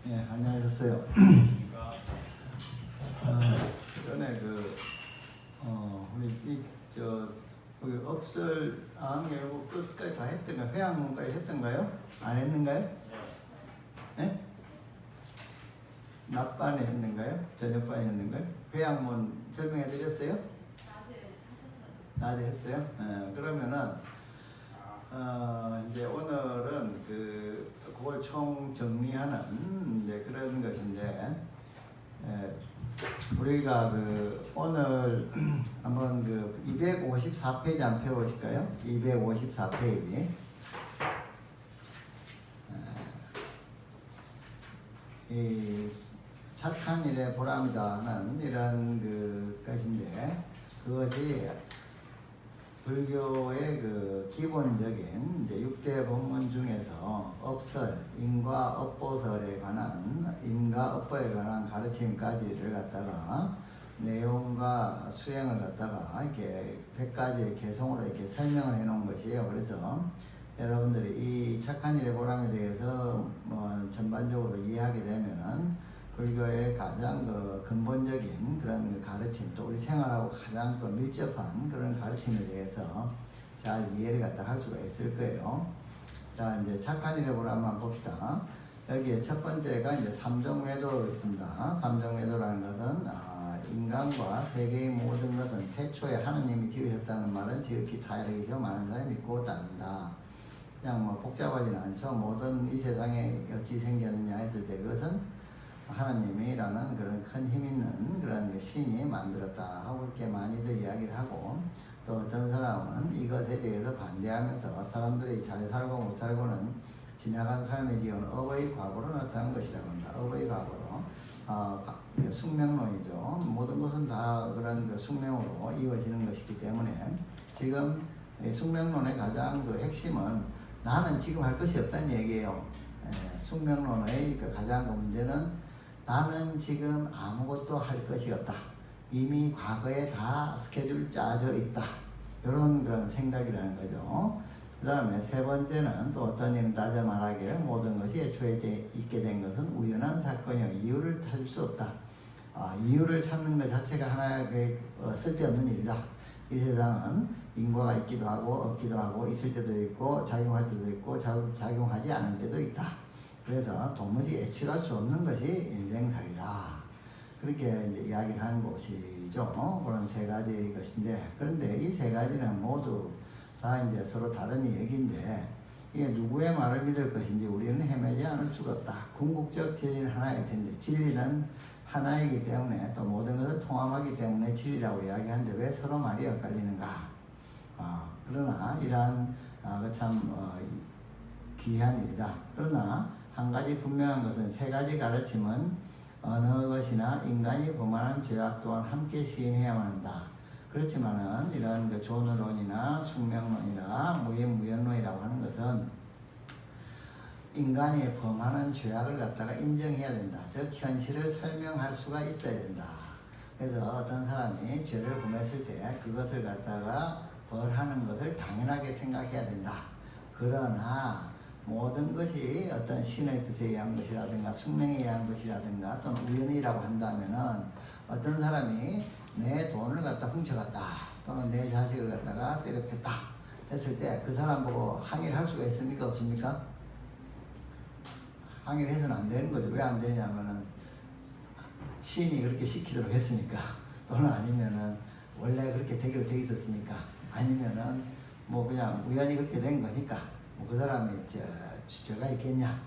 예, 안녕하셨어요. 전에 우리 거기 업설 암하고 끝까지 다 했던가? 회양문까지 했던가요? 안 했는가요? 네? 낮반에 했는가요? 저녁반에 했는가요? 회양문 설명해 드렸어요? 낮에 했어요? 그러면은 이제 오늘은 그걸 총 정리하는 이제 그런 것인데, 우리가 오늘 한번 254페이지 안 펴보실까요? 254페이지. 이 착한 일의 보람이다는 이런 것인데, 그것이 불교의 기본적인 이제 6대 법문 중에서 업설, 인과 업보설에 관한, 인과 업보에 관한 가르침까지를 갖다가 내용과 수행을 갖다가 이렇게 100가지의 개성으로 이렇게 설명을 해 놓은 것이에요. 그래서 여러분들이 이 착한 일의 보람에 대해서 전반적으로 이해하게 되면은 불교의 가장 근본적인 그런 가르침, 또 우리 생활하고 가장 또 밀접한 그런 가르침에 대해서 잘 이해를 갖다 할 수가 있을 거예요. 자, 이제 착한 일의 보람 한번 봅시다. 여기에 첫 번째가 이제 삼종외도가 있습니다. 삼종외도라는 것은 인간과 세계의 모든 것은 태초에 하느님이 지으셨다는 말은 지극히 타이르기죠. 많은 사람이 믿고 따른다. 그냥 복잡하지는 않죠. 모든 이 세상에 어찌 생겼느냐 했을 때 그것은 하나님이라는 그런 큰 힘 있는 그런 신이 만들었다 하고 그렇게 많이들 이야기를 하고, 또 어떤 사람은 이것에 대해서 반대하면서 사람들이 잘 살고 못 살고는 지나간 삶의 지은 업의 과거로 나타난 것이라고 한다. 업의 과거로 숙명론이죠. 모든 것은 다 그런 숙명으로 이루어지는 것이기 때문에 지금 숙명론의 가장 핵심은 나는 지금 할 것이 없다는 얘기예요. 숙명론의 가장 문제는 나는 지금 아무것도 할 것이 없다. 이미 과거에 다 스케줄 짜져 있다. 이런 그런 생각이라는 거죠. 그 다음에 세 번째는 또 어떤 이는 따져 말하기를 모든 것이 애초에 있게 된 것은 우연한 사건이요. 이유를 찾을 수 없다. 이유를 찾는 것 자체가 하나의 쓸데없는 일이다. 이 세상은 인과가 있기도 하고 없기도 하고 있을 때도 있고 작용할 때도 있고 작용하지 않을 때도 있다. 그래서 도무지 예측할 수 없는 것이 인생살이다. 그렇게 이제 이야기를 하는 것이죠. 그런 세 가지의 것인데, 그런데 이 세 가지는 모두 다 이제 서로 다른 얘기인데, 이게 누구의 말을 믿을 것인지 우리는 헤매지 않을 수가 없다. 궁극적 진리는 하나일 텐데, 진리는 하나이기 때문에 또 모든 것을 통합하기 때문에 진리라고 이야기하는데 왜 서로 말이 엇갈리는가? 그러나 이러한 귀한 일이다. 그러나 한 가지 분명한 것은 세 가지 가르침은 어느 것이나 인간이 범하는 죄악 또한 함께 시인해야만 한다. 그렇지만은 이런 존어론이나 숙명론이나 무연무연론이라고 하는 것은 인간이 범하는 죄악을 갖다가 인정해야 된다. 즉 현실을 설명할 수가 있어야 된다. 그래서 어떤 사람이 죄를 범했을 때 그것을 갖다가 벌하는 것을 당연하게 생각해야 된다. 그러나 모든 것이 어떤 신의 뜻에 의한 것이라든가 숙명에 의한 것이라든가 또는 우연이라고 한다면은 어떤 사람이 내 돈을 갖다 훔쳐갔다 또는 내 자식을 갖다가 때려팼다 했을 때 그 사람 보고 항의를 할 수가 있습니까? 없습니까? 항의를 해서는 안 되는 거죠. 왜 안 되냐면은 신이 그렇게 시키도록 했으니까, 또는 아니면은 원래 그렇게 되기로 돼 있었으니까, 아니면은 그냥 우연히 그렇게 된 거니까 그 사람이 죄가 있겠냐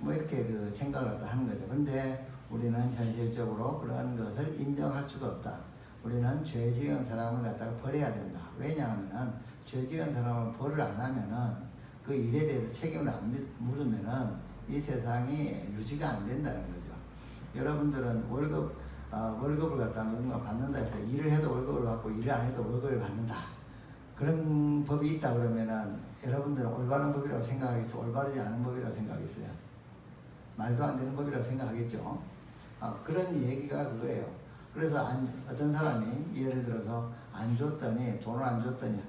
이렇게 생각을 갖다 하는 거죠. 그런데 우리는 현실적으로 그런 것을 인정할 수가 없다. 우리는 죄 지은 사람을 갖다가 벌해야 된다. 왜냐하면 죄 지은 사람을 벌을 안 하면은 그 일에 대해서 책임을 안 물으면은 이 세상이 유지가 안 된다는 거죠. 여러분들은 월급을 갖다가 누군가 받는다 해서 일을 해도 월급을 받고 일을 안 해도 월급을 받는다. 그런 법이 있다 그러면은 여러분들은 올바른 법이라고 생각하겠어요? 올바르지 않은 법이라고 생각하겠어요? 말도 안 되는 법이라고 생각하겠죠? 그런 얘기가 그거예요. 그래서 어떤 사람이 예를 들어서 돈을 안 줬더니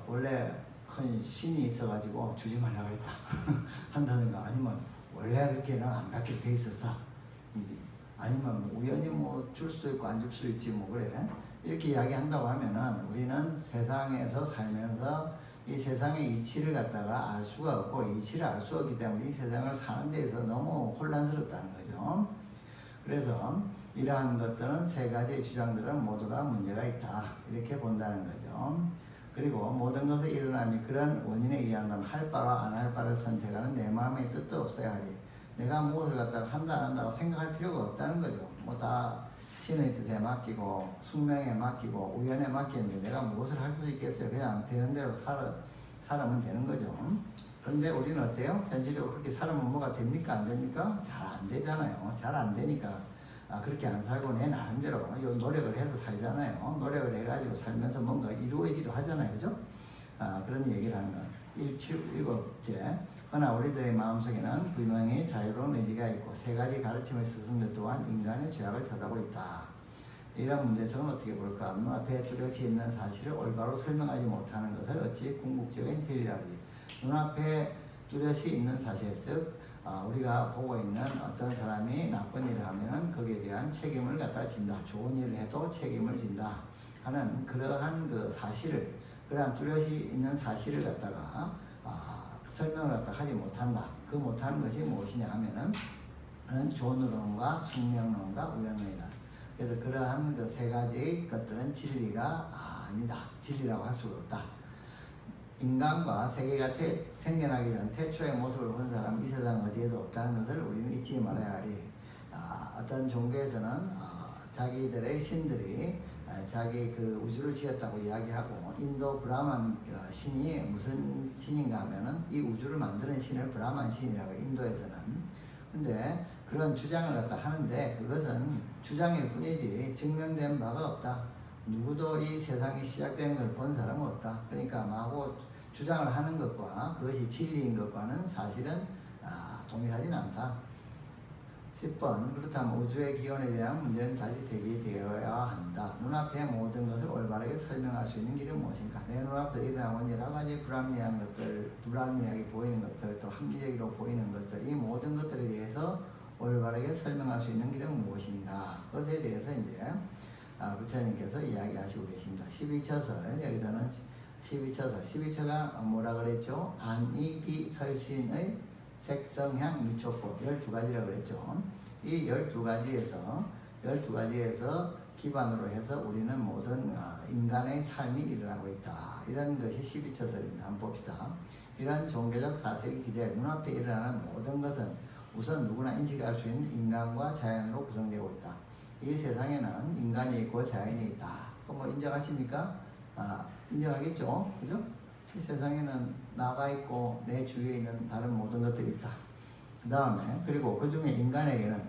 원래 큰 신이 있어가지고 주지 말라고 했다 한다든가, 아니면 원래 그렇게는 안 받게 돼 있었어. 아니면 뭐 우연히 뭐 줄 수도 있고 안 줄 수도 있지 뭐 그래. 이렇게 이야기한다고 하면은 우리는 세상에서 살면서 이 세상의 이치를 갖다가 알 수가 없고 이치를 알 수 없기 때문에 이 세상을 사는 데에서 너무 혼란스럽다는 거죠. 그래서 이러한 것들은 세 가지의 주장들은 모두가 문제가 있다 이렇게 본다는 거죠. 그리고 모든 것의 일어남이 그런 원인에 의한다면 할 바와 안 할 바를 선택하는 내 마음의 뜻도 없어야 하리. 내가 무엇을 갖다가 한다 안 한다고 생각할 필요가 없다는 거죠. 뭐 다 신의 뜻에 맡기고 숙명에 맡기고 우연에 맡기는데 내가 무엇을 할 수 있겠어요. 그냥 되는 대로 살아면 되는 거죠. 그런데 우리는 어때요? 현실적으로 그렇게 살아면 뭐가 됩니까? 안 됩니까? 잘 안 되잖아요. 잘 안 되니까 그렇게 안 살고 내 나름대로 노력을 해서 살잖아요. 노력을 해가지고 살면서 뭔가 이루어지기도 하잖아요. 그죠? 그런 얘기를 하는 거. 7번째. 그러나 우리들의 마음속에는 분명히 자유로운 의지가 있고 세 가지 가르침의 스승들 또한 인간의 죄악을 탓하고 있다. 이런 문제성은 어떻게 볼까? 눈앞에 뚜렷이 있는 사실을 올바로 설명하지 못하는 것을 어찌 궁극적인 진리라지. 눈앞에 뚜렷이 있는 사실, 즉 우리가 보고 있는 어떤 사람이 나쁜 일을 하면은 거기에 대한 책임을 갖다 진다. 좋은 일을 해도 책임을 진다 하는 그러한 그 사실을, 그러한 뚜렷이 있는 사실을 갖다가 설명을 갖다 하지 못한다. 그 못하는 것이 무엇이냐 하면은 존론과 숙명론과 우연론이다. 그래서 그러한 그 세 가지 것들은 진리가 아니다. 진리라고 할 수가 없다. 인간과 세계가 생겨나기 전 태초의 모습을 본 사람 이 세상 어디에도 없다는 것을 우리는 잊지 말아야 하리. 어떤 종교에서는 자기들의 신들이 자기 그 우주를 지었다고 이야기하고, 인도 브라만 신이 무슨 신인가 하면은 이 우주를 만드는 신을 브라만 신이라고 인도에서는. 근데 그런 주장을 갖다 하는데 그것은 주장일 뿐이지 증명된 바가 없다. 누구도 이 세상이 시작되는 걸 본 사람은 없다. 그러니까 마구 주장을 하는 것과 그것이 진리인 것과는 사실은 동일하지는 않다. 10번. 그렇다면 우주의 기원에 대한 문제는 다시 제기되어야 한다. 눈앞의 모든 것을 올바르게 설명할 수 있는 길은 무엇인가? 내 눈앞에 일어나고 있는 여러 가지 불합리한 것들, 불합리하게 보이는 것들, 또 합리적으로 보이는 것들, 이 모든 것들에 대해서 올바르게 설명할 수 있는 길은 무엇인가? 그것에 대해서 이제 부처님께서 이야기하시고 계십니다. 12처설, 여기서는 12처가 뭐라 그랬죠? 안이비설신의 색성향 미촉법 12가지라고 그랬죠. 이 12가지에서 기반으로 해서 우리는 모든 인간의 삶이 일어나고 있다. 이런 것이 12처설입니다. 한번 봅시다. 이런 종교적 사색이 기대할 눈앞에 일어나는 모든 것은 우선 누구나 인식할 수 있는 인간과 자연으로 구성되고 있다. 이 세상에는 인간이 있고 자연이 있다. 그거 뭐 인정하십니까? 인정하겠죠? 그죠? 이 세상에는 나가 있고 내 주위에 있는 다른 모든 것들이 있다. 그 다음에 그리고 그 중에 인간에게는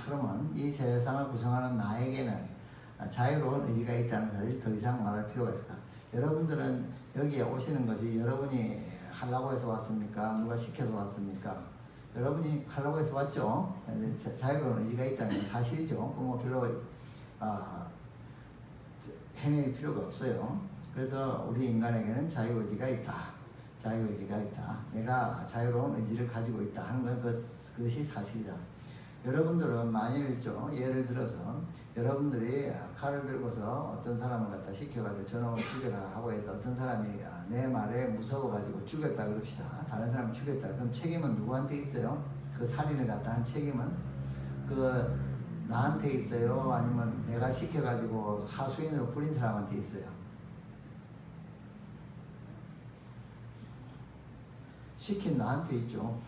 그러면 이 세상을 구성하는 나에게는 자유로운 의지가 있다는 사실 더 이상 말할 필요가 있을까? 여러분들은 여기에 오시는 것이 여러분이 하려고 해서 왔습니까? 누가 시켜서 왔습니까? 여러분이 하려고 해서 왔죠? 자유로운 의지가 있다는 건 사실이죠. 뭐 별로 헤맬 필요가 없어요. 그래서 우리 인간에게는 자유의지가 있다. 자유의지가 있다. 내가 자유로운 의지를 가지고 있다 하는 건 그것이 사실이다. 여러분들은 만일 있죠. 예를 들어서 여러분들이 칼을 들고서 어떤 사람을 갖다 시켜가지고 저놈을 죽여라 하고 해서 어떤 사람이 내 말에 무서워가지고 죽였다 그럽시다. 다른 사람을 죽였다. 그럼 책임은 누구한테 있어요? 그 살인을 갖다 한 책임은 나한테 있어요? 아니면 내가 시켜가지고 하수인으로 부린 사람한테 있어요? 시킨 나한테 있죠.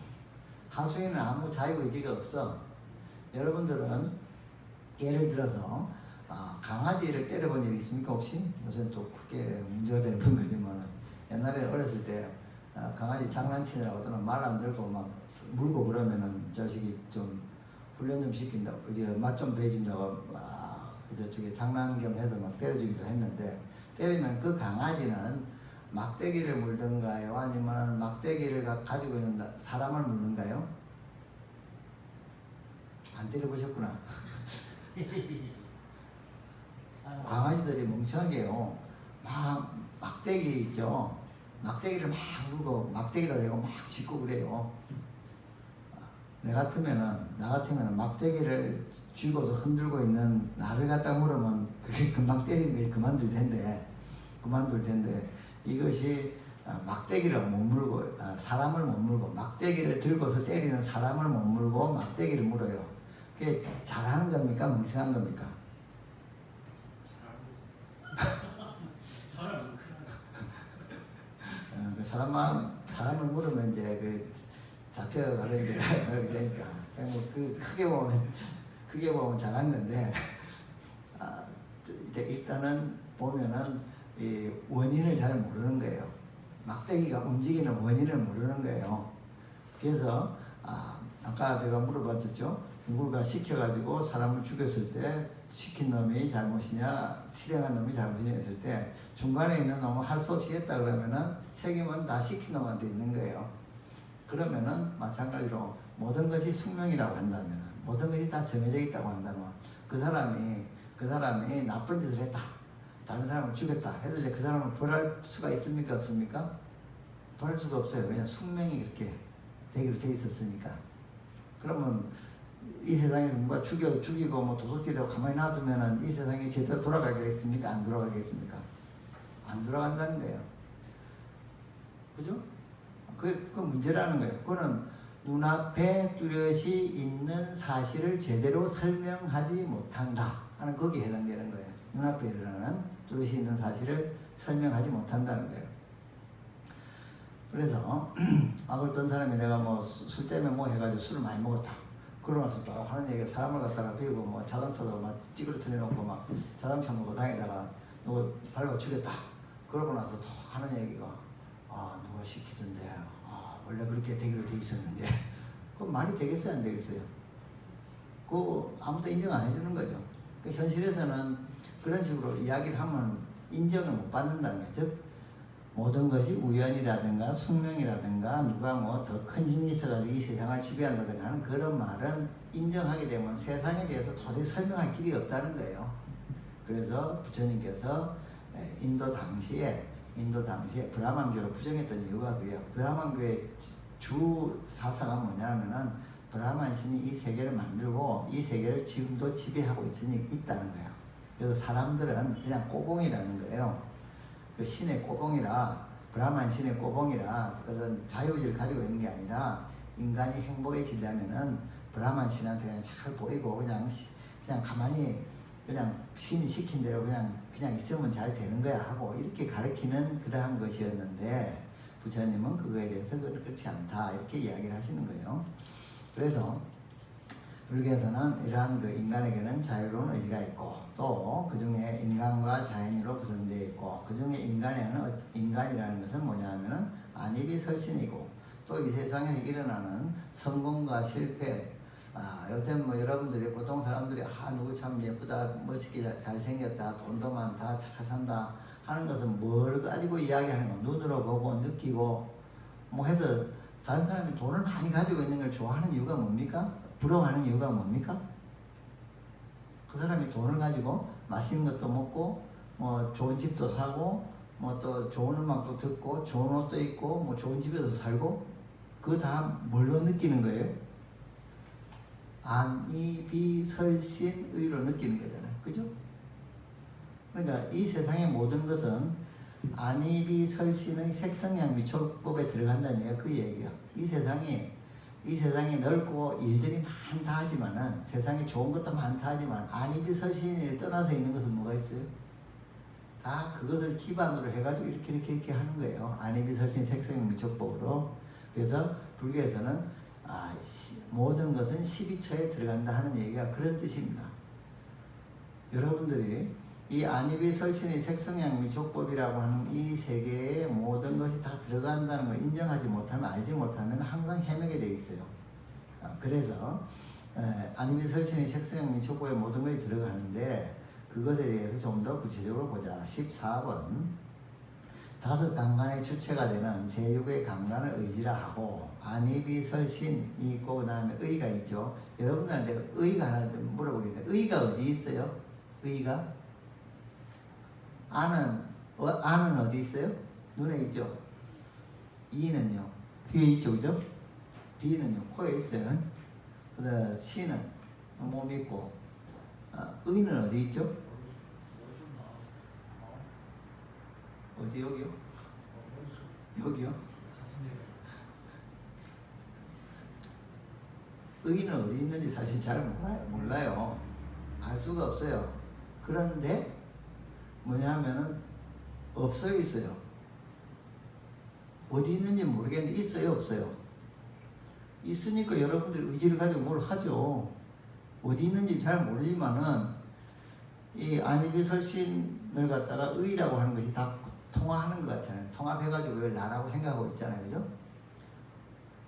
하수인은 아무 자유의지가 없어. 여러분들은 예를 들어서 강아지를 때려본 일이 있습니까 혹시? 무슨 또 크게 문제가 되는 거지만 옛날에 어렸을 때 강아지 장난치느라고 또는 말 안 들고 막 물고 그러면은 자식이 좀 훈련 좀 시킨다고 이제 맛 좀 배준다고 저쪽에 장난 겸 해서 막 때려주기도 했는데, 때리면 그 강아지는 막대기를 물던가요? 아니면 막대기를 가지고 있는 사람을 물는가요? 안 때려보셨구나. 강아지들이 멍청하게요. 막대기 있죠. 막대기를 막 물고 막대기다 대고 막 짖고 그래요. 나 같으면은 막대기를 쥐고서 흔들고 있는 나를 갖다 물으면 그게 금방 때리는 게 그만둘 텐데 이것이 막대기를 못 물고 사람을 못 물고 막대기를 들고서 때리는 사람을 못 물고 막대기를 물어요. 그게 잘하는 겁니까? 멍청한 겁니까? 사람을 물으면 이제 그 잡혀가는 게 되니까 그 크게 보면 잘한 건데 이제 일단은 보면은 이 원인을 잘 모르는 거예요. 막대기가 움직이는 원인을 모르는 거예요. 그래서 아까 제가 물어봤죠. 누굴가 시켜가지고 사람을 죽였을 때 시킨 놈이 잘못이냐 실행한 놈이 잘못이냐 했을 때 중간에 있는 놈은 할 수 없이 했다 그러면은 책임은 다 시킨 놈한테 있는 거예요. 그러면은 마찬가지로 모든 것이 숙명이라고 한다면 모든 것이 다 정해져 있다고 한다면 그 사람이 나쁜 짓을 했다. 다른 사람을 죽였다. 해서 이제 그 사람을 벌할 수가 있습니까? 없습니까? 벌할 수가 없어요. 왜냐하면 숙명이 그렇게 되기로 돼 있었으니까. 그러면 이 세상에서 누가 죽이고 뭐 도둑질하고 가만히 놔두면은 이 세상이 제대로 돌아가겠습니까? 안 돌아가겠습니까? 안 돌아간다는 거예요. 그죠? 그 문제라는 거예요. 그거는 눈앞에 뚜렷이 있는 사실을 제대로 설명하지 못한다 하는 거기에 해당되는 거예요. 눈앞에 일어나는 뚜렷이 있는 사실을 설명하지 못한다는 거예요. 그래서 어떤 사람이 내가 뭐 술 때문에 뭐 해가지고 술을 많이 먹었다. 그러고 나서 또 하는 얘기가 사람을 갖다가 비우고 뭐 자동차도 막 찌그러뜨려 놓고 막 자동차 몰고 다니다가 누구 밟아 죽였다. 그러고 나서 또 하는 얘기가 누가 시키던데 원래 그렇게 되기로 돼 있었는데 그건 말이 되겠어요? 안 되겠어요? 그거 아무도 인정 안 해주는 거죠. 그 현실에서는 그런 식으로 이야기를 하면 인정을 못 받는다는 거죠. 즉 모든 것이 우연이라든가 숙명이라든가 누가 뭐 더 큰 힘이 있어가지고 이 세상을 지배한다든가 하는 그런 말은 인정하게 되면 세상에 대해서 도저히 설명할 길이 없다는 거예요. 그래서 부처님께서 인도 당시에 브라만교를 부정했던 이유가 그게요. 브라만교의 주 사상은 뭐냐면은 브라만 신이 이 세계를 만들고 이 세계를 지금도 지배하고 있다는 거예요. 그래서 사람들은 그냥 꼬봉이라는 거예요. 그 신의 꼬봉이라 브라만 신의 꼬봉이라 그런 자유의지를 가지고 있는 게 아니라 인간이 행복해지려면은 브라만 신한테 그냥 잘 보이고 그냥 가만히 그냥 신이 시킨 대로 그냥 있으면 잘 되는 거야 하고 이렇게 가르치는 그러한 것이었는데 부처님은 그거에 대해서 그렇지 않다 이렇게 이야기를 하시는 거예요. 그래서 불교에서는 이러한 그 인간에게는 자유로운 의지가 있고 또 그중에 인간과 자연으로 구성되어 있고 그중에 인간이라는 것은 뭐냐면은 안입이설신이고 또 이 세상에 일어나는 성공과 실패 요새 뭐 여러분들이 보통 사람들이 누구 참 예쁘다 멋있게 잘생겼다 돈도 많다 잘 산다 하는 것은 뭘 가지고 이야기하는 거 눈으로 보고 느끼고 뭐 해서 다른 사람이 돈을 많이 가지고 있는 걸 좋아하는 이유가 뭡니까? 부러워하는 이유가 뭡니까? 그 사람이 돈을 가지고 맛있는 것도 먹고 뭐 좋은 집도 사고 뭐 또 좋은 음악도 듣고 좋은 옷도 입고 뭐 좋은 집에서 살고 그거 다 뭘로 느끼는 거예요? 안이비설신의로 느끼는 거잖아요. 그죠? 그러니까 이 세상의 모든 것은 안이비설신의 색성양미촉법에 들어간다는 얘기가 그 얘기야. 이 세상이 넓고 일들이 많다 하지만은 세상에 좋은 것도 많다 하지만 안이비설신을 떠나서 있는 것은 뭐가 있어요? 다 그것을 기반으로 해가지고 이렇게 하는 거예요. 안이비설신 색성양미촉법으로. 그래서 불교에서는 모든 것은 12처에 들어간다 하는 얘기가 그런 뜻입니다. 여러분들이 이 안이비설신의 색성양미촉법이라고 하는 이 세계에 모든 것이 다 들어간다는 걸 인정하지 못하면 알지 못하면 항상 헤매게 돼 있어요. 그래서 안이비설신의 색성양미촉법에 모든 것이 들어가는데 그것에 대해서 좀 더 구체적으로 보자. 14번 다섯 강간의 주체가 되는 제6의 강간을 의지라 하고 안이비설신이 있고 그 다음에 의가 있죠. 여러분들한테 의가 하나 물어보겠는데 의가 어디 있어요? 의가? 안은 어디 있어요? 눈에 있죠. 이는요 귀에 있죠. 그죠? 비는요 코에 있어요. 그다음 신은 몸 있고 의는 어디 있죠? 어디 여기요? 여기요? 의는 어디 있는지 사실 잘 몰라요. 알 수가 없어요. 그런데 뭐냐면은 없어요, 있어요. 어디 있는지 모르겠는데 있어요, 없어요? 있으니까 여러분들이 의지를 가지고 뭘 하죠. 어디 있는지 잘 모르지만은 이 안이비설신을 갖다가 의라고 하는 것이 다 통화하는 것 같잖아요. 통합해가지고 이걸 나라고 생각하고 있잖아요, 그죠?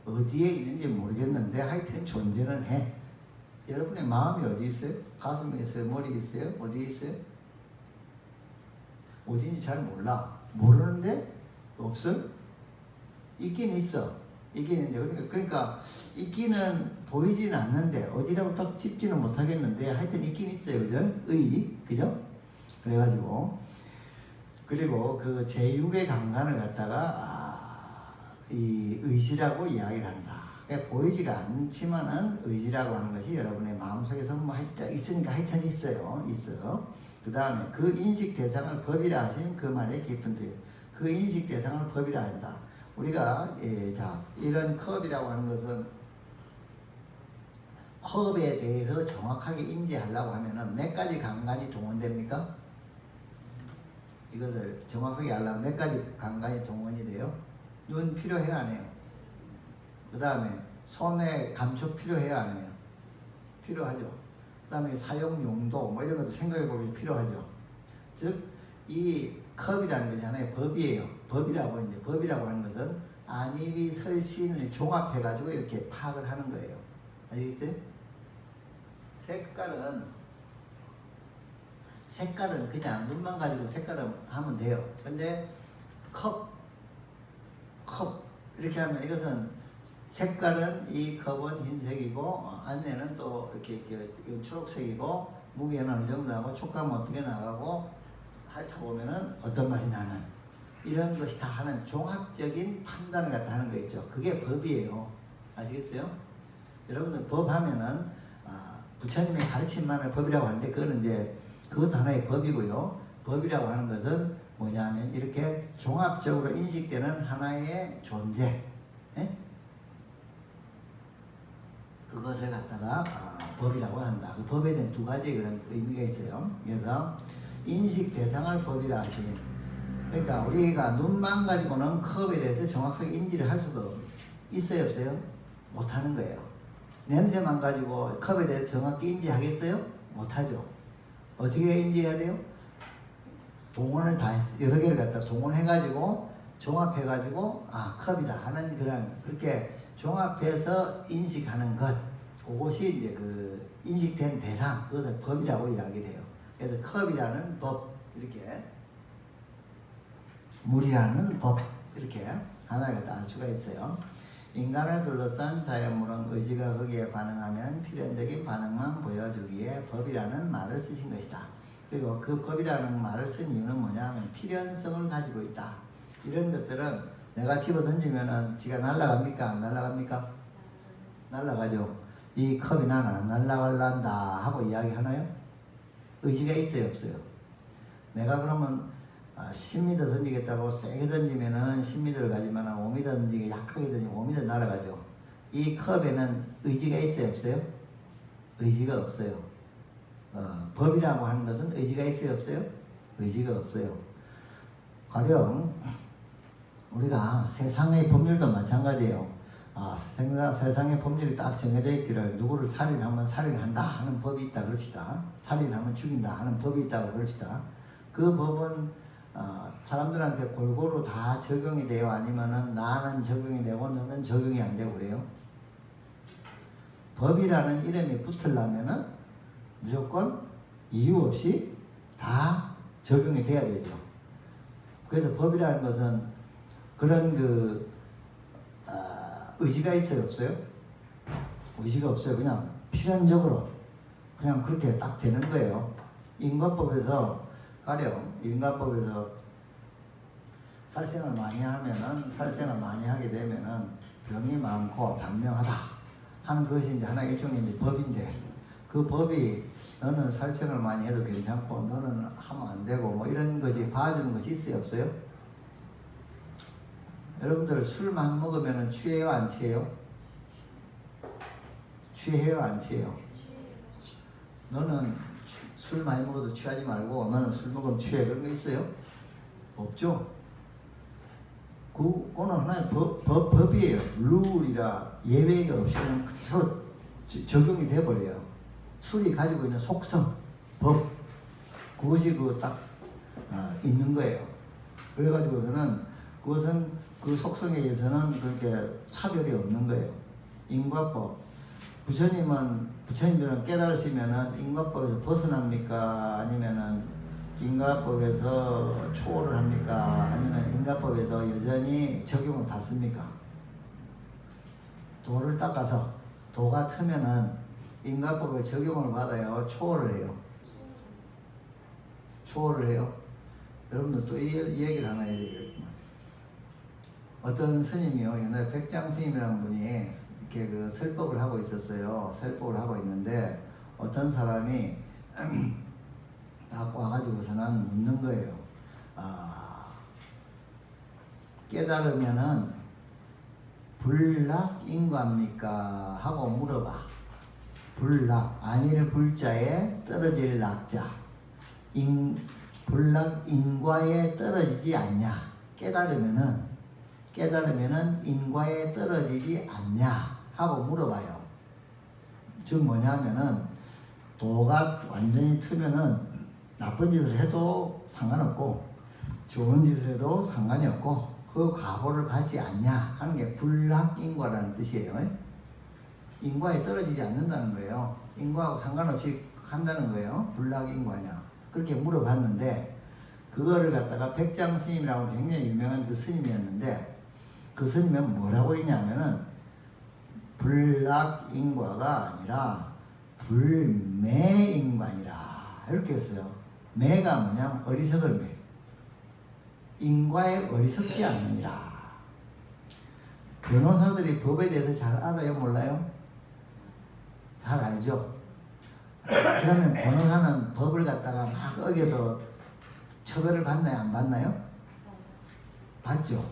어디에 있는지 모르겠는데 하여튼 존재는 해. 여러분의 마음이 어디 있어요? 가슴에 있어요? 머리에 있어요? 어디에 있어요? 어디인지 잘 몰라. 모르는데 없어요? 있긴 있어. 있긴 있는데 그러니까 있기는 보이지는 않는데 어디라고 딱 짚지는 못하겠는데 하여튼 있긴 있어요. 그죠? 그죠? 그래가지고 그리고 그 제6의 강간을 갖다가 이 의지라고 이야기를 한다. 그러니까 보이지가 않지만은 의지라고 하는 것이 여러분의 마음속에서 뭐 하여튼 있으니까 하여튼 있어요. 그 다음에 그 인식 대상을 법이라 하신 그 말의 깊은 뜻. 그 인식 대상을 법이라 한다. 우리가 자 이런 컵이라고 하는 것은 컵에 대해서 정확하게 인지하려고 하면은 몇 가지 감각이 동원됩니까? 이것을 정확하게 알려면 몇 가지 감각이 동원이 돼요? 눈 필요해요, 안 해요? 그 다음에 손의 감촉 필요해요, 안 해요? 필요하죠. 그 다음에 사용 용도 뭐 이런 것도 생각해 보기 필요하죠. 즉 이 컵이라는 것이 하나의 법이에요. 법이라고 하는 것은 안이비 설신을 종합해 가지고 이렇게 파악을 하는 거예요. 아시겠어요? 색깔은 그냥 눈만 가지고 색깔은 하면 돼요. 근데 컵 이렇게 하면 이것은 색깔은 이 컵은 흰색이고 안에는 또 이렇게 초록색이고 무게는 어느 정도 하고 촉감은 어떻게 나가고 핥아보면은 어떤 맛이 나는 이런 것이 다 하는 종합적인 판단을 갖다 하는 거 있죠. 그게 법이에요. 아시겠어요? 여러분들 법 하면은 부처님의 가르침만을 법이라고 하는데 그거는 이제 그것도 하나의 법이고요. 법이라고 하는 것은 뭐냐면 이렇게 종합적으로 인식되는 하나의 존재. 예? 그것을 갖다가 법이라고 한다. 그 법에 대한 두 가지 그런 의미가 있어요. 그래서 인식 대상을 법이라 하시니 그러니까 우리가 눈만 가지고는 컵에 대해서 정확하게 인지를 할 수가 있어요, 없어요? 못하는 거예요. 냄새만 가지고 컵에 대해서 정확히 인지하겠어요? 못하죠. 어떻게 인지해야 돼요? 동원을 다 여러 개를 갖다 동원해가지고 종합해가지고 컵이다 하는 그렇게 종합해서 인식하는 것 그것이 이제 그 인식된 대상 그것을 법이라고 이야기돼요. 그래서 컵이라는 법 이렇게 물이라는 법 이렇게 하나를 갖다 알 수가 있어요. 인간을 둘러싼 자연물은 의지가 거기에 반응하면 필연적인 반응만 보여주기에 법이라는 말을 쓰신 것이다. 그리고 그 법이라는 말을 쓴 이유는 뭐냐면 필연성을 가지고 있다. 이런 것들은 내가 집어 던지면은 지가 날아갑니까? 안 날아갑니까? 날아가죠. 이 컵이 나는 안 날아갈란다 하고 이야기하나요? 의지가 있어요, 없어요? 내가 그러면 10m 던지겠다고 세게 던지면은 10m를 가지만 5m 던지게 약하게 던지면 5m 날아가죠. 이 컵에는 의지가 있어요, 없어요? 의지가 없어요. 법이라고 하는 것은 의지가 있어요, 없어요? 의지가 없어요. 가령 우리가 세상의 법률도 마찬가지예요. 세상의 법률이 딱 정해져 있기를 누구를 살인하면 살인한다 하는 법이 있다 그럽시다. 살인하면 죽인다 하는 법이 있다고 그럽시다. 그 법은 사람들한테 골고루 다 적용이 돼요? 아니면은 나는 적용이 되고 너는 적용이 안 되고 그래요? 법이라는 이름이 붙으려면은 무조건 이유 없이 다 적용이 돼야 되죠. 그래서 법이라는 것은 그런 의지가 있어요, 없어요? 의지가 없어요. 그냥 필연적으로 그냥 그렇게 딱 되는 거예요. 인과법에서 가령 인과법에서 살생을 많이 하게 되면은 병이 많고 단명하다 하는 것이 이제 하나 일종의 이제 법인데, 그 법이 너는 살청을 많이 해도 괜찮고 너는 하면 안 되고 뭐 이런 것이 봐주는 것이 있어요, 없어요? 여러분들 술만 먹으면 취해요, 안 취해요? 취해요, 안 취해요? 너는 술 많이 먹어도 취하지 말고 너는 술 먹으면 취해, 그런 거 있어요? 없죠? 그거는 하나의 법이에요. 룰이라 예외가 없이 그냥 그대로 적용이 돼버려요. 술이 가지고 있는 속성, 법, 그것이 딱 있는 거예요. 그래가지고서는 그것은 그 속성에 의해서는 그렇게 차별이 없는 거예요. 인과법. 부처님들은 깨달으시면은 인과법에서 벗어납니까? 아니면은 인과법에서 초월을 합니까? 아니면 인과법에도 여전히 적용을 받습니까? 도를 닦아서 도가 트면은 인과법을 적용을 받아요? 초월을 해요? 초월을 해요? 여러분들 또 이 얘기를 하나 해야 되겠구만. 어떤 스님이요, 옛날에 백장 스님이라는 분이 이렇게 그 설법을 하고 있었어요. 설법을 하고 있는데 어떤 사람이 딱 와가지고서는 묻는 거예요. 깨달으면은 불락인과입니까? 하고 물어봐. 불락, 아닐 불자에 떨어질 낙자. 불락 인과에 떨어지지 않냐? 깨달으면은 인과에 떨어지지 않냐? 하고 물어봐요. 즉 뭐냐면은 도가 완전히 트면은 나쁜 짓을 해도 상관없고 좋은 짓을 해도 상관이 없고 그 과보를 받지 않냐 하는 게 불락인과라는 뜻이에요. 인과에 떨어지지 않는다는 거예요. 인과하고 상관없이 한다는 거예요. 불락인과냐. 그렇게 물어봤는데 그거를 갖다가 백장 스님이라고 굉장히 유명한 그 스님이었는데 그 스님은 뭐라고 했냐면은 불락인과가 아니라 불매인과니라 이렇게 했어요. 매가 뭐냐면 어리석을 매. 인과에 어리석지 않느니라. 변호사들이 법에 대해서 잘 알아요, 몰라요? 잘 알죠? 그러면 변호사는 법을 갖다가 막 어겨도 처벌을 받나요, 안 받나요? 받죠.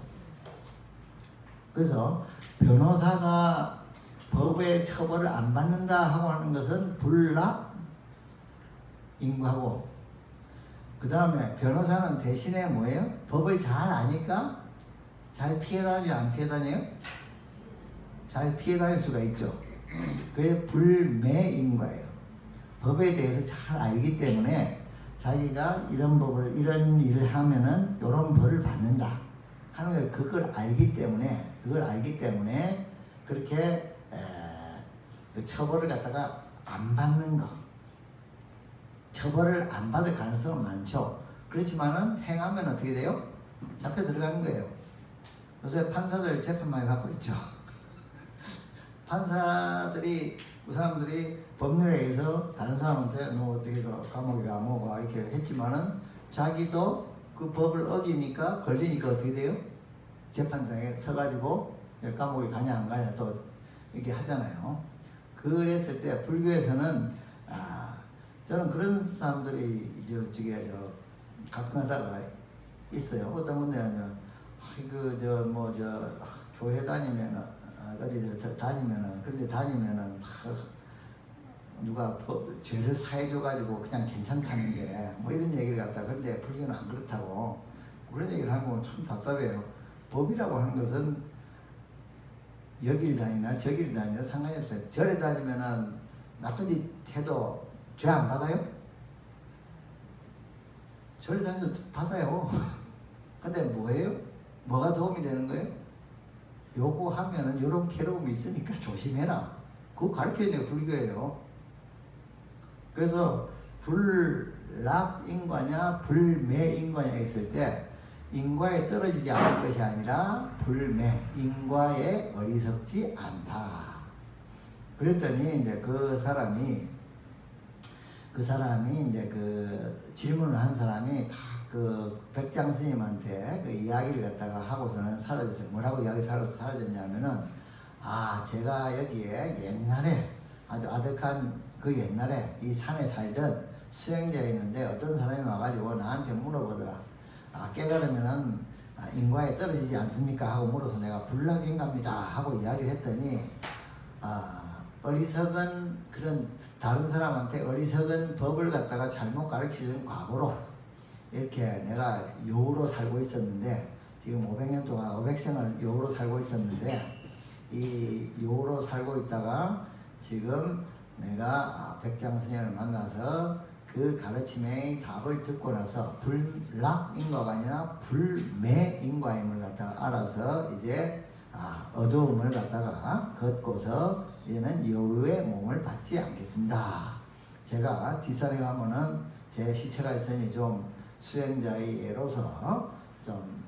그래서 변호사가 법의 처벌을 안 받는다 하고 하는 것은 불락인과고, 그 다음에 변호사는 대신에 뭐예요? 법을 잘 아니까 잘 피해 다니요, 안 피해 다녀요? 잘 피해 다닐 수가 있죠. 그게 불매인과예요. 법에 대해서 잘 알기 때문에 자기가 이런 법을, 이런 일을 하면은 이런 벌을 받는다 하는 걸 그걸 알기 때문에 그렇게 그 처벌을 갖다가 안 받는 거, 처벌을 안 받을 가능성은 많죠. 그렇지만은 행하면 어떻게 돼요? 잡혀 들어가는 거예요. 요새 판사들 재판 많이 받고 있죠. 판사들이 그 사람들이 법률에 의해서 다른 사람한테 뭐 어떻게 감옥에 가 뭐가 이렇게 했지만은 자기도 그 법을 어기니까 걸리니까 어떻게 돼요? 재판장에 서가지고 감옥에 가냐 안 가냐 또 이렇게 하잖아요. 그랬을 때 불교에서는 저는 그런 사람들이 저쪽에 가끔 하다가 있어요. 어떤 분들은 교회 다니면은 어디 다니면은 그런데 다니면은 누가 죄를 사해줘가지고 그냥 괜찮다는데 뭐 이런 얘기를 갖다. 근데 불교는 안 그렇다고 그런 얘기를 하는 건 참 답답해요. 법이라고 하는 것은 여길 다니나 저길 다니나 상관이 없어요. 절에 다니면은 나쁜 짓 해도 죄 안 받아요? 절에 다니도 받아요. 근데 뭐예요? 뭐가 도움이 되는 거예요? 요거 하면은 요런 괴로움이 있으니까 조심해라. 그거 가르쳐야 돼요. 불교예요. 그래서 불락인과냐 불매인과냐 했을 때 인과에 떨어지지 않을 것이 아니라 불매, 인과에 어리석지 않다. 그랬더니 이제 그 사람이 이제 그 질문을 한 사람이 다 그 백장 스님한테 그 이야기를 갖다가 하고서는 사라졌어요. 뭐라고 이야기 사라졌냐면은 제가 여기에 옛날에 아주 아득한 그 옛날에 이 산에 살던 수행자가 있는데 어떤 사람이 와가지고 나한테 물어보더라. 깨달으면은 인과에 떨어지지 않습니까? 하고 물어서 내가 불락인갑니다 하고 이야기를 했더니 어리석은 그런 다른 사람한테 어리석은 법을 갖다가 잘못 가르쳐준 과거로 이렇게 내가 요로 살고 있었는데 지금 500년 동안 500생을 요로 살고 있었는데 이 요로 살고 있다가 지금 내가 백장스님을 만나서 그 가르침의 답을 듣고 나서 불락인과가 아니라 불매인과임을 갖다가 알아서 이제 어두움을 갖다가 걷고서 이제는 여우의 몸을 받지 않겠습니다. 제가 뒷산에 가면은 제 시체가 있으니 좀 수행자의 예로서 좀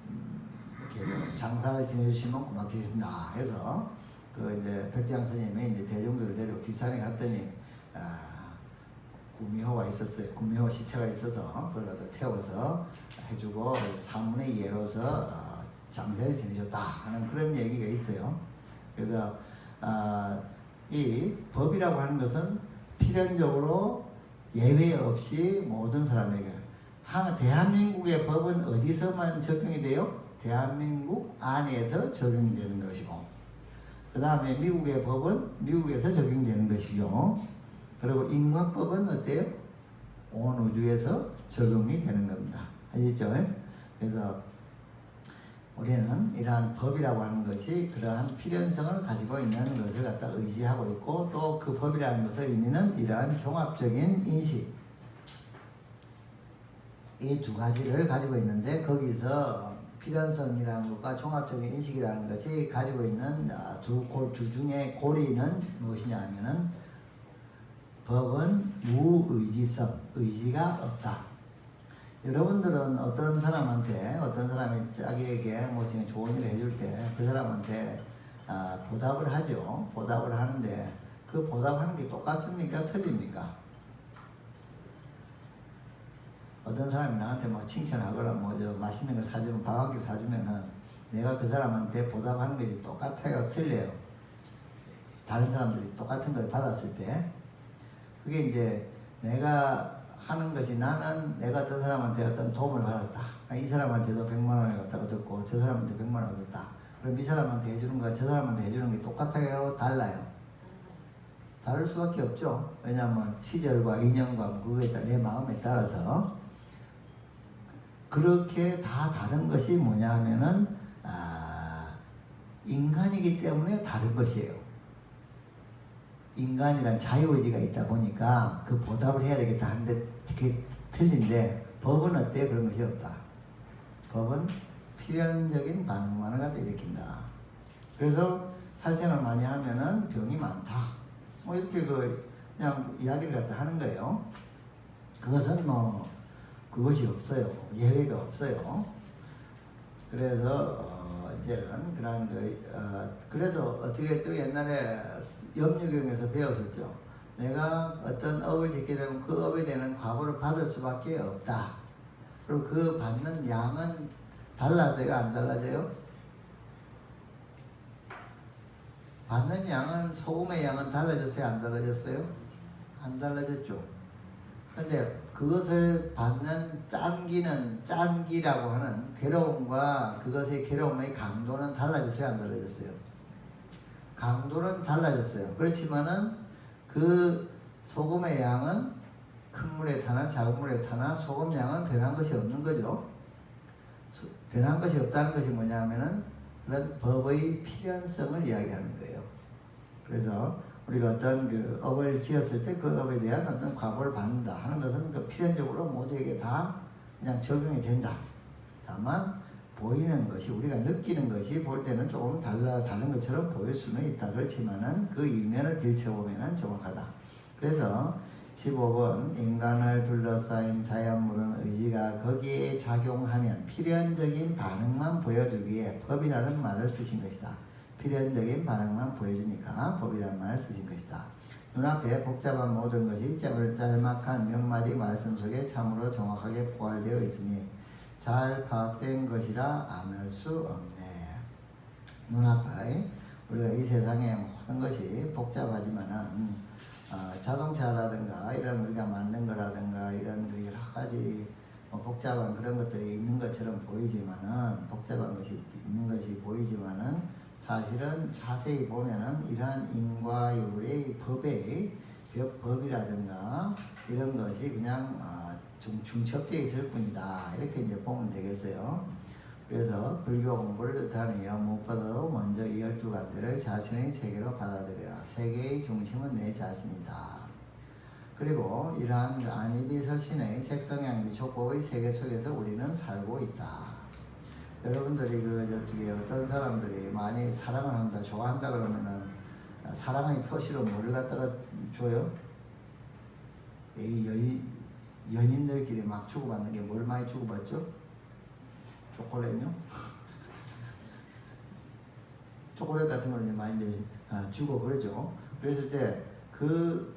이렇게 장사를 지내주시면 고맙겠습니다. 해서 그 이제 백장 스님이 이제 대중들을 데리고 뒷산에 갔더니 구미호가 있었어요. 구미호 시체가 있어서 그걸 갖다 태워서 해주고 사문의 예로서 장사를 지내줬다 하는 그런 얘기가 있어요. 그래서 이 법이라고 하는 것은 필연적으로 예외 없이 모든 사람에게 대한민국의 법은 어디서만 적용이 돼요? 대한민국 안에서 적용이 되는 것이고 그 다음에 미국의 법은 미국에서 적용되는 것이죠. 그리고 인과법은 어때요? 온 우주에서 적용이 되는 겁니다. 아시죠? 그래서 우리는 이러한 법이라고 하는 것이 그러한 필연성을 가지고 있는 것을 갖다 의지하고 있고 또 그 법이라는 것의 의미는 이러한 종합적인 인식 이 두 가지를 가지고 있는데 거기서 필연성이라는 것과 종합적인 인식이라는 것이 가지고 있는 두 중에 고리는 무엇이냐 하면은 법은 무의지성, 의지가 없다. 여러분들은 어떤 사람이 자기에게 무슨 좋은 일을 해줄 때 그 사람한테 보답을 하죠. 보답을 하는데 그 보답하는 게 똑같습니까? 틀립니까? 어떤 사람이 나한테 뭐 칭찬하거나 맛있는 걸 사주면 밥 한 끼 사주면은 내가 그 사람한테 보답하는 것이 똑같아요? 틀려요? 다른 사람들이 똑같은 걸 받았을 때 그게 이제 내가 하는 것이 나는 내가 저 사람한테 어떤 도움을 받았다. 이 사람한테도 100만 원을 갖다가 듣고 저 사람한테 100만 원을 받았다. 그럼 이 사람한테 해주는 거와 저 사람한테 해주는 게 똑같아요? 달라요? 다를 수밖에 없죠. 왜냐하면 시절과 인연과 그거에 따라 내 마음에 따라서 그렇게 다 다른 것이 뭐냐 하면은 인간이기 때문에 다른 것이에요. 인간이란 자유의지가 있다 보니까 그 보답을 해야 되겠다 하는데 그게 틀린데 법은 어때요? 그런 것이 없다. 법은 필연적인 반응만을 갖다 일으킨다. 그래서 살생을 많이 하면은 병이 많다. 이렇게 그냥 이야기를 갖다 하는 거예요. 그것은 그것이 없어요. 예외가 없어요. 그래서 이제는 그런 그래서 어떻게 했죠? 옛날에 염류경에서 배웠었죠. 내가 어떤 업을 짓게 되면 그 업에 대한 과보를 받을 수밖에 없다. 그리고 그 받는 양은 달라져요? 안 달라져요? 받는 양은 소금의 양은 달라졌어요? 안 달라졌어요? 안 달라졌죠. 근데 그것을 받는 짠기라고 하는 괴로움과 그것의 괴로움의 강도는 달라졌어요? 안 달라졌어요? 강도는 달라졌어요. 그렇지만은 그 소금의 양은 큰 물에 타나 작은 물에 타나 소금 양은 변한 것이 없는 거죠. 변한 것이 없다는 것이 뭐냐면은 그런 법의 필연성을 이야기하는 거예요. 그래서 우리가 어떤 그 업을 지었을 때 그 업에 대한 어떤 과보를 받는다 하는 것은 그 필연적으로 모두에게 다 그냥 적용이 된다. 다만 보이는 것이 우리가 느끼는 것이 볼 때는 조금 다른 것처럼 보일 수는 있다. 그렇지만은 그 이면을 들춰보면은 정확하다. 그래서 15번 인간을 둘러싸인 자연물은 의지가 거기에 작용하면 필연적인 반응만 보여주기에 법이라는 말을 쓰신 것이다. 필연적인 반응만 보여주니까 법이라는 말을 쓰신 것이다. 눈앞에 복잡한 모든 것이 짤막한 몇 마디 말씀 속에 참으로 정확하게 포괄되어 있으니 잘 파악된 것이라 안을 수 없네. 눈앞에 우리가 이 세상의 모든 것이 복잡하지만은 자동차라든가 이런 우리가 만든 거라든가 이런 그 여러 가지 복잡한 그런 것들이 있는 것처럼 보이지만은 복잡한 것이 있는 것이 보이지만은 사실은 자세히 보면은 이러한 인과율의 법이라든가 이런 것이 그냥 좀 중첩되어 있을 뿐이다. 이렇게 이제 보면 되겠어요. 그래서 불교 공부를 뜻하니요 무엇보다도 먼저 이 12가지를 자신의 세계로 받아들여라. 세계의 중심은 내 자신이다. 그리고 이러한 안이비설신의 색성양비 촉법의 세계 속에서 우리는 살고 있다. 여러분들이 저쪽에 어떤 사람들이 많이 사랑을 한다, 좋아한다 그러면은 사랑의 표시로 뭐를 갖다가 줘요? 이 연인들끼리 막 주고받는 게 뭘 많이 주고받죠? 초콜릿요? 초콜릿 같은 걸 많이 주고 그러죠. 그랬을 때 그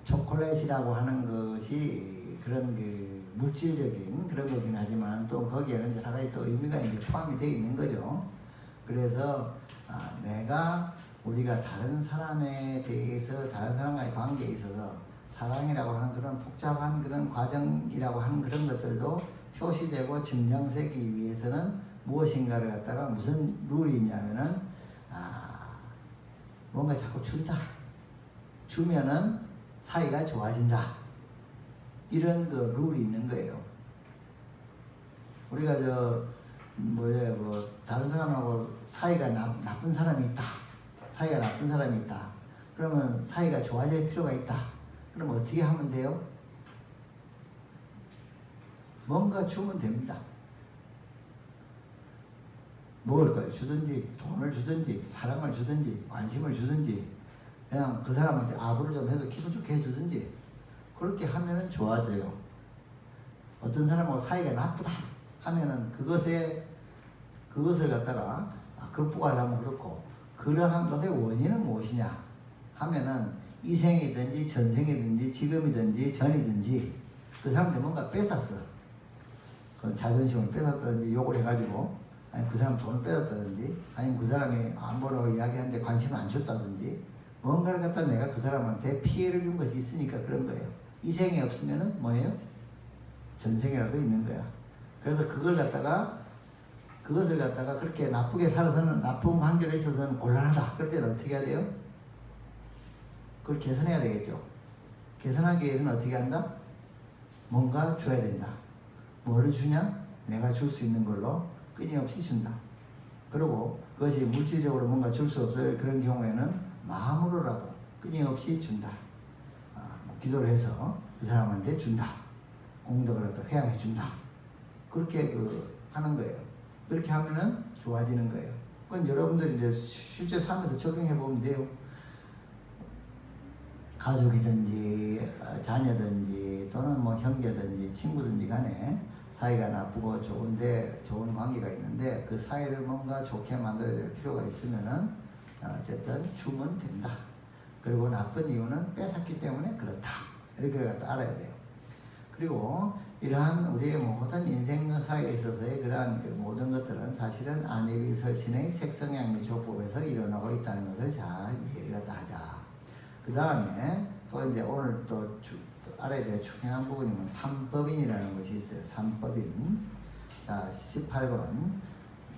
초콜릿이라고 하는 것이 그런 그 물질적인 그런 거긴 하지만 또 거기에는 여러 가지 또 의미가 이제 포함이 되어 있는 거죠. 그래서 우리가 다른 사람에 대해서 다른 사람과의 관계에 있어서 사랑이라고 하는 그런 복잡한 그런 과정이라고 하는 그런 것들도 표시되고 증명되기 위해서는 무엇인가를 갖다가 무슨 룰이 있냐면은 뭔가 자꾸 준다. 주면은 사이가 좋아진다. 이런 그 룰이 있는 거예요. 우리가 다른 사람하고 사이가 나쁜 사람이 있다. 사이가 나쁜 사람이 있다. 그러면 사이가 좋아질 필요가 있다. 그럼 어떻게 하면 돼요? 뭔가 주면 됩니다. 먹을 걸 주든지 돈을 주든지 사랑을 주든지 관심을 주든지 그냥 그 사람한테 아부를 좀 해서 기분 좋게 해주든지 그렇게 하면은 좋아져요. 어떤 사람하고 사이가 나쁘다 하면은 그것을 갖다가 극복하려면 그렇고 그러한 것의 원인은 무엇이냐 하면은 이생이든지 전생이든지 지금이든지 전이든지 그 사람한테 뭔가 뺏었어. 그 자존심을 뺏었다든지 욕을 해가지고 아니 그 사람 돈을 뺏었다든지 아니면 그 사람이 안 보라고 이야기하는데 관심을 안 줬다든지 뭔가를 갖다 내가 그 사람한테 피해를 준 것이 있으니까 그런 거예요. 이 생에 없으면은 뭐예요? 전생이라도 있는 거야. 그래서 그것을 갖다가 그렇게 나쁘게 살아서는 나쁜 관계에 있어서는 곤란하다. 그럴 때는 어떻게 해야 돼요? 그걸 개선해야 되겠죠. 개선하기 위해서는 어떻게 한다? 뭔가 줘야 된다. 뭐를 주냐? 내가 줄 수 있는 걸로 끊임없이 준다. 그리고 그것이 물질적으로 뭔가 줄 수 없을 그런 경우에는 마음으로라도 끊임없이 준다. 기도를 해서 그 사람한테 준다. 공덕을 갖다 회양해 준다. 그렇게 하는 거예요. 그렇게 하면은 좋아지는 거예요. 그건 여러분들이 이제 실제 삶에서 적용해 보면 돼요. 가족이든지 자녀든지 또는 뭐 형제든지 친구든지 간에 사이가 나쁘고 좋은 관계가 있는데 그 사이를 뭔가 좋게 만들어야 될 필요가 있으면은 어쨌든 주면 된다. 그리고 나쁜 이유는 뺏었기 때문에 그렇다. 이렇게 갖다 알아야 돼요. 그리고 이러한 우리의 모든 인생사에 있어서의 그러한 모든 것들은 사실은 안이비설신의 색성양미 조법에서 일어나고 있다는 것을 잘 이해를 갖다 하자. 그 다음에 또 이제 오늘 또 알아야 될 중요한 부분이면 삼법인이라는 것이 있어요. 삼법인. 자, 18번.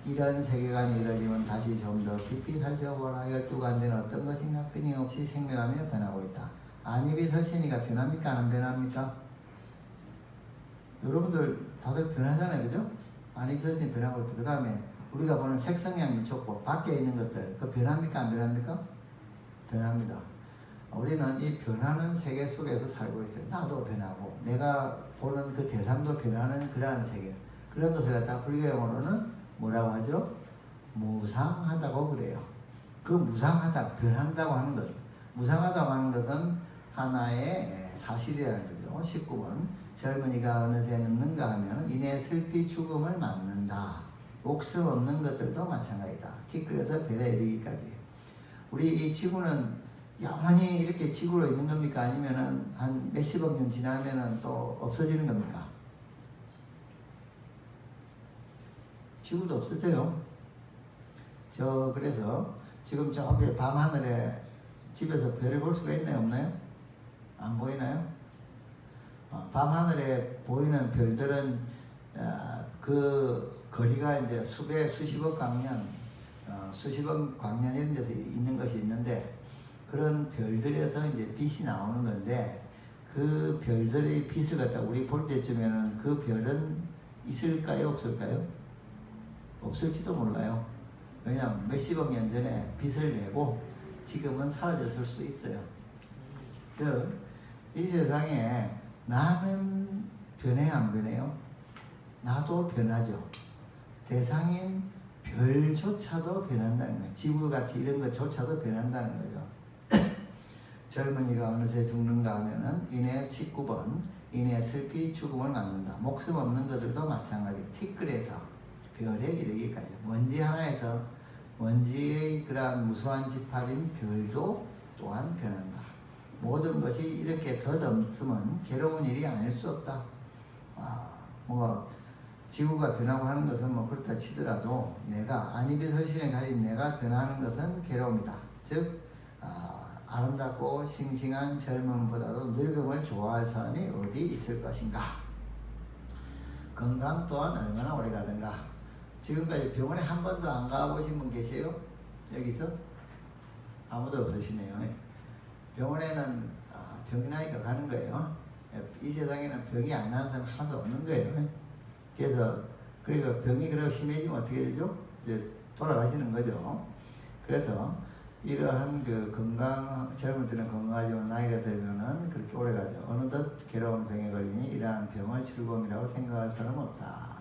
이런 세계관이 이루어지면 다시 좀 더 깊이 살펴보라. 12가지는 어떤 것인가 끊임없이 생멸하며 변하고 있다. 안이비설신이가 변합니까? 안 변합니까? 여러분들 다들 변하잖아요. 그죠? 안이비설신이 변하고 있다. 그 다음에 우리가 보는 색성양미 촉법 밖에 있는 것들 그 변합니까? 안 변합니까? 변합니다. 우리는 이 변하는 세계 속에서 살고 있어요. 나도 변하고 내가 보는 그 대상도 변하는 그러한 세계. 그런 것을 갖다가 불교용어로는 뭐라고 하죠? 무상하다고 그래요. 그 무상하다, 변한다고 하는 것. 무상하다고 하는 것은 하나의 사실이라는 거죠. 19번. 젊은이가 어느새 늙는가 하면 이내 슬피 죽음을 맞는다. 목숨 없는 것들도 마찬가지다. 티끌에서 별에 이르기까지. 우리 이 지구는 영원히 이렇게 지구로 있는 겁니까? 아니면은 한 몇십억 년 지나면은 또 없어지는 겁니까? 지구도 없어져요. 그래서 지금 저기 밤하늘에 집에서 별을 볼 수가 있나요, 없나요? 안 보이나요? 밤하늘에 보이는 별들은 그 거리가 이제 수십억 광년, 수십억 광년 이런 데서 있는 것이 있는데, 그런 별들에서 이제 빛이 나오는 건데, 그 별들의 빛을 갖다 우리 볼 때쯤에는 그 별은 있을까요, 없을까요? 없을지도 몰라요. 왜냐하면 몇십억 년 전에 빛을 내고 지금은 사라졌을 수 있어요. 이 세상에 나는 변해 안 변해요? 나도 변하죠. 대상인 별조차도 변한다는 거예요. 지구같이 이런 것조차도 변한다는 거죠. 젊은이가 어느새 죽는가 하면은 이내 19번 이내 슬피 죽음을 맞는다. 목숨 없는 것들도 마찬가지. 티끌에서 별에 이르기까지 먼지 하나에서 먼지의 그러한 무수한 집합인 별도 또한 변한다. 모든 것이 이렇게 덧없으면 괴로운 일이 아닐 수 없다. 지구가 변하고 하는 것은 뭐 그렇다 치더라도 내가 안이비설신에 가진 내가 변하는 것은 괴로움이다. 즉 아름답고 싱싱한 젊음보다도 늙음을 좋아할 사람이 어디 있을 것인가. 건강 또한 얼마나 오래 가든가. 지금까지 병원에 한 번도 안 가보신 분 계세요? 여기서? 아무도 없으시네요. 병원에는 병이 나니까 가는 거예요. 이 세상에는 병이 안 나는 사람 하나도 없는 거예요. 그래서 그러니까 병이 그렇게 심해지면 어떻게 되죠? 이제 돌아가시는 거죠. 그래서 이러한 그 젊을 때는 건강하지만 나이가 들면은 그렇게 오래 가죠. 어느덧 괴로운 병에 걸리니 이러한 병을 즐거움이라고 생각할 사람은 없다.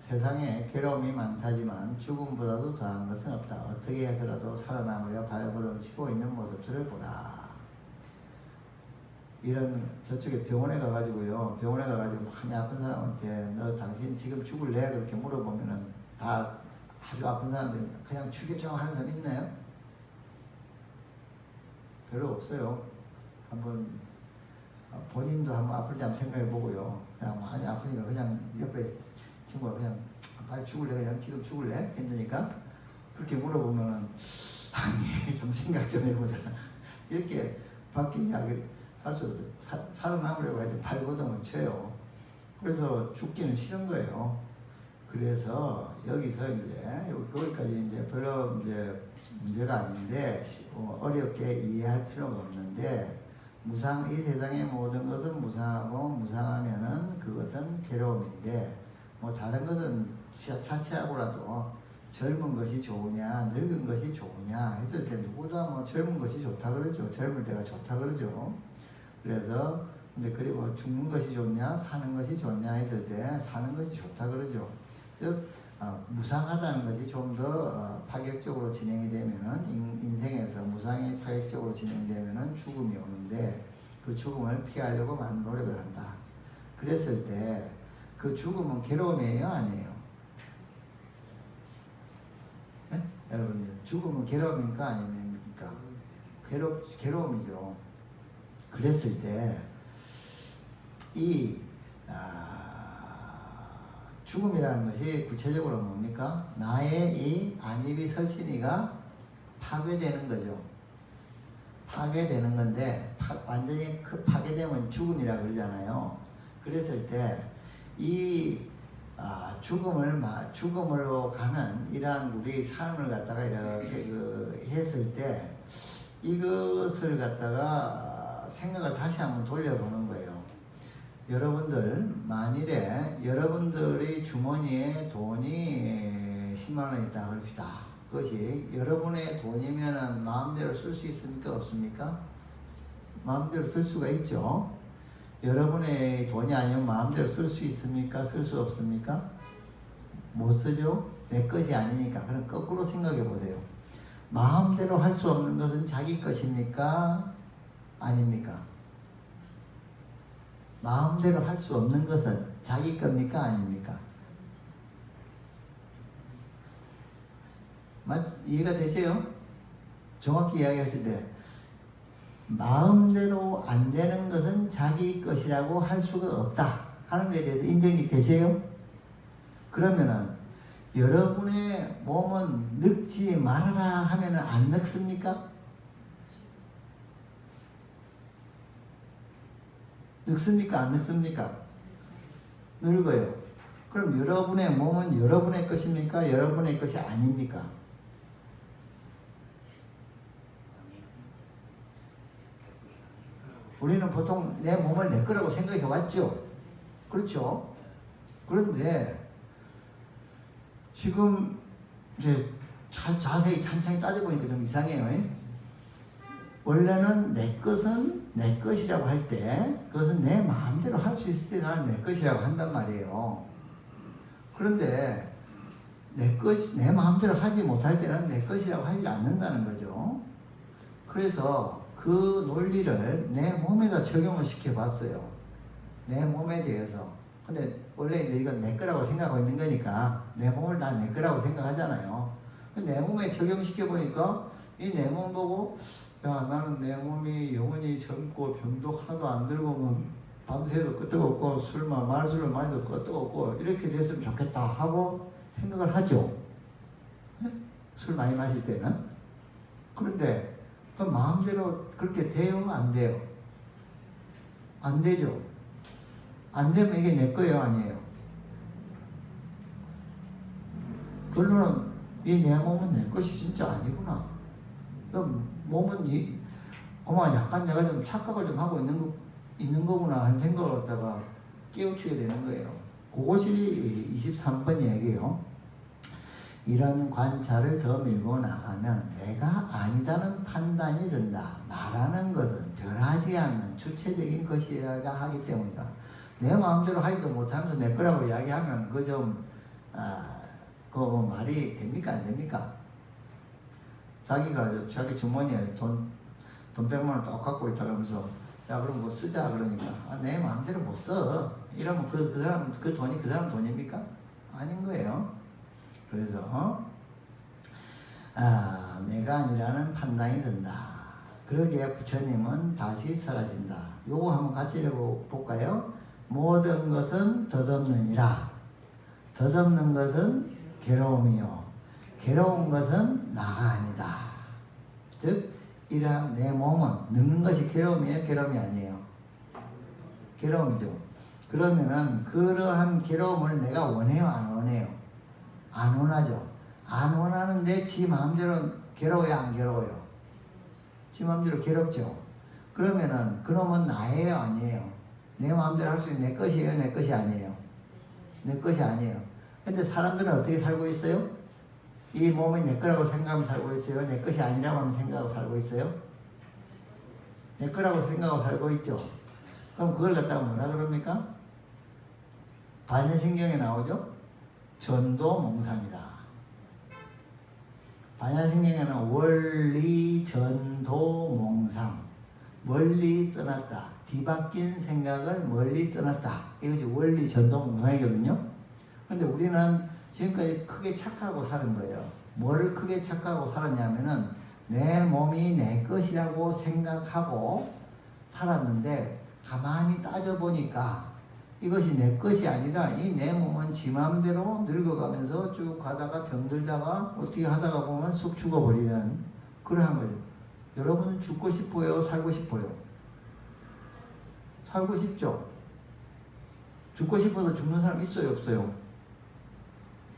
세상에 괴로움이 많다지만 죽음보다도 더한 것은 없다. 어떻게 해서라도 살아남으려 발버둥치고 있는 모습들을 보라. 이런 저쪽에 병원에 가가지고요. 병원에 가가지고 많이 아픈 사람한테 너 당신 지금 죽을래? 그렇게 물어보면은 다 아주 아픈 사람들 그냥 죽여줘 하는 사람 있나요? 별로 없어요. 한번 본인도 한번 아플 때 한번 생각해 보고요. 그냥 많이 아프니까 그냥 옆에 친구가 그냥 빨리 죽을래? 그냥 지금 죽을래? 힘드니까 그렇게 물어보면은 아니 좀 생각 좀 해보자. 이렇게 밖에 이야기를 할 수 없어요. 살아남으려고 해도 발버둥을 쳐요. 그래서 죽기는 싫은 거예요. 그래서 여기서 이제 여기까지 이제 별로 이제 문제가 아닌데 어렵게 이해할 필요가 없는데 이 세상의 모든 것은 무상하고 무상하면은 그것은 괴로움인데 뭐 다른 것은 차치하고라도 젊은 것이 좋으냐 늙은 것이 좋으냐 했을 때 누구도 뭐 젊은 것이 좋다 그러죠. 젊을 때가 좋다 그러죠. 그래서 근데 그리고 죽는 것이 좋냐 사는 것이 좋냐 했을 때 사는 것이 좋다 그러죠. 즉 무상하다는 것이 좀 더 파격적으로 진행이 되면은 인생에서 무상이 파격적으로 진행되면은 죽음이 오는데 그 죽음을 피하려고 많은 노력을 한다. 그랬을 때 그 죽음은 괴로움이에요, 아니에요? 네? 여러분들 죽음은 괴로움입니까, 아닙니까? 괴로움이죠. 그랬을 때 이 죽음이라는 것이 구체적으로 뭡니까? 나의 이 안이비설신이가 파괴되는 거죠. 파괴되는 건데 완전히 파괴되면 죽음이라 그러잖아요. 그랬을 때 이 죽음으로 가는 이러한 우리 삶을 갖다가 이렇게 했을 때 이것을 갖다가 생각을 다시 한번 돌려보는 거예요. 여러분들 만일에 여러분들의 주머니에 돈이 10만 원 있다 그럽시다. 그것이 여러분의 돈이면은 마음대로 쓸 수 있습니까? 없습니까? 마음대로 쓸 수가 있죠. 여러분의 돈이 아니면 마음대로 쓸 수 있습니까? 쓸 수 없습니까? 못 쓰죠? 내 것이 아니니까. 그럼 거꾸로 생각해 보세요. 마음대로 할 수 없는 것은 자기 것입니까? 아닙니까? 마음대로 할 수 없는 것은 자기 겁니까? 아닙니까? 이해가 되세요? 정확히 이야기하실 때 마음대로 안 되는 것은 자기 것이라고 할 수가 없다 하는 것에 대해서 인정이 되세요? 그러면은 여러분의 몸은 늙지 말아라 하면 안 늙습니까? 늙습니까? 안 늙습니까? 늙어요. 그럼 여러분의 몸은 여러분의 것입니까? 여러분의 것이 아닙니까? 우리는 보통 내 몸을 내 거라고 생각해 왔죠. 그렇죠? 그런데 지금 이제 자세히 찬찬히 따져보니까 좀 이상해요. 원래는 내 것은 내 것이라고 할 때 그것은 내 마음대로 할 수 있을 때 나는 내 것이라고 한단 말이에요. 그런데 내 마음대로 하지 못할 때는 내 것이라고 하지 않는다는 거죠. 그래서 그 논리를 내 몸에다 적용을 시켜봤어요. 내 몸에 대해서. 근데 원래 이건 내 거라고 생각하고 있는 거니까 내 몸을 다 내 거라고 생각하잖아요. 내 몸에 적용시켜보니까 이 내 몸 보고 야, 나는 내 몸이 영원히 젊고 병도 하나도 안 들고 뭐 밤새도 끄떡없고 말술을 많이 도 끄떡없고 이렇게 됐으면 좋겠다 하고 생각을 하죠. 네? 술 많이 마실 때는. 그런데 그 마음대로 그렇게 돼요? 안 돼요? 안 되죠. 안 되면 이게 내 거예요? 아니에요? 결론은 이 내 몸은 내 것이 진짜 아니구나. 몸은 그만 약간 내가 좀 착각을 좀 하고 있는 거구나 하는 생각을 갖다가 깨우치게 되는 거예요. 그것이 23번 얘기예요. 이런 관찰을 더 밀고 나가면 내가 아니다는 판단이 든다. 나라는 것은 변하지 않는 주체적인 것이어야 하기 때문이다. 내 마음대로 하지도 못하면서 내 거라고 이야기하면 그거 좀 그거 뭐 말이 됩니까? 안 됩니까? 자기 주머니에 돈 100만 원 딱 갖고 있다 그러면서 야 그럼 뭐 쓰자 그러니까 내 마음대로 못 써. 이러면 그 돈이 그 사람 돈입니까? 아닌 거예요. 그래서 내가 아니라는 판단이 든다. 그러기에 부처님은 다시 사라진다. 요거 한번 같이 읽어볼까요? 모든 것은 덧없느니라. 덧없는 것은 괴로움이요. 괴로운 것은 나가 아니다. 즉 이러한 내 몸은 늙는 것이 괴로움이에요? 괴로움이 아니에요? 괴로움이죠. 그러면은 그러한 괴로움을 내가 원해요? 안 원해요? 안 원하죠. 안 원하는데 지 마음대로 괴로워요? 안 괴로워요? 지 마음대로 괴롭죠. 그러면은 그놈은 나예요? 아니에요? 내 마음대로 할 수 있는 내 것이에요? 내 것이 아니에요? 내 것이 아니에요. 근데 사람들은 어떻게 살고 있어요? 이 몸이 내 거라고 생각하면 살고 있어요? 내 것이 아니라고 하면 생각하고 살고 있어요? 내 거라고 생각하고 살고 있죠. 그럼 그걸 갖다가 뭐라 그럽니까? 반야신경에 나오죠? 전도몽상이다. 반야신경에는 원리 전도몽상, 멀리 떠났다. 뒤바뀐 생각을 멀리 떠났다. 이것이 원리 전도몽상이거든요. 그런데 우리는 지금까지 크게 착각하고 사는 거예요. 뭐를 크게 착각하고 살았냐면은 내 몸이 내 것이라고 생각하고 살았는데 가만히 따져보니까 이것이 내 것이 아니라 이 내 몸은 지 마음대로 늙어가면서 쭉 가다가 병들다가 어떻게 하다가 보면 쑥 죽어버리는 그러한 거죠. 여러분은 죽고 싶어요? 살고 싶어요? 살고 싶죠? 죽고 싶어서 죽는 사람 있어요? 없어요?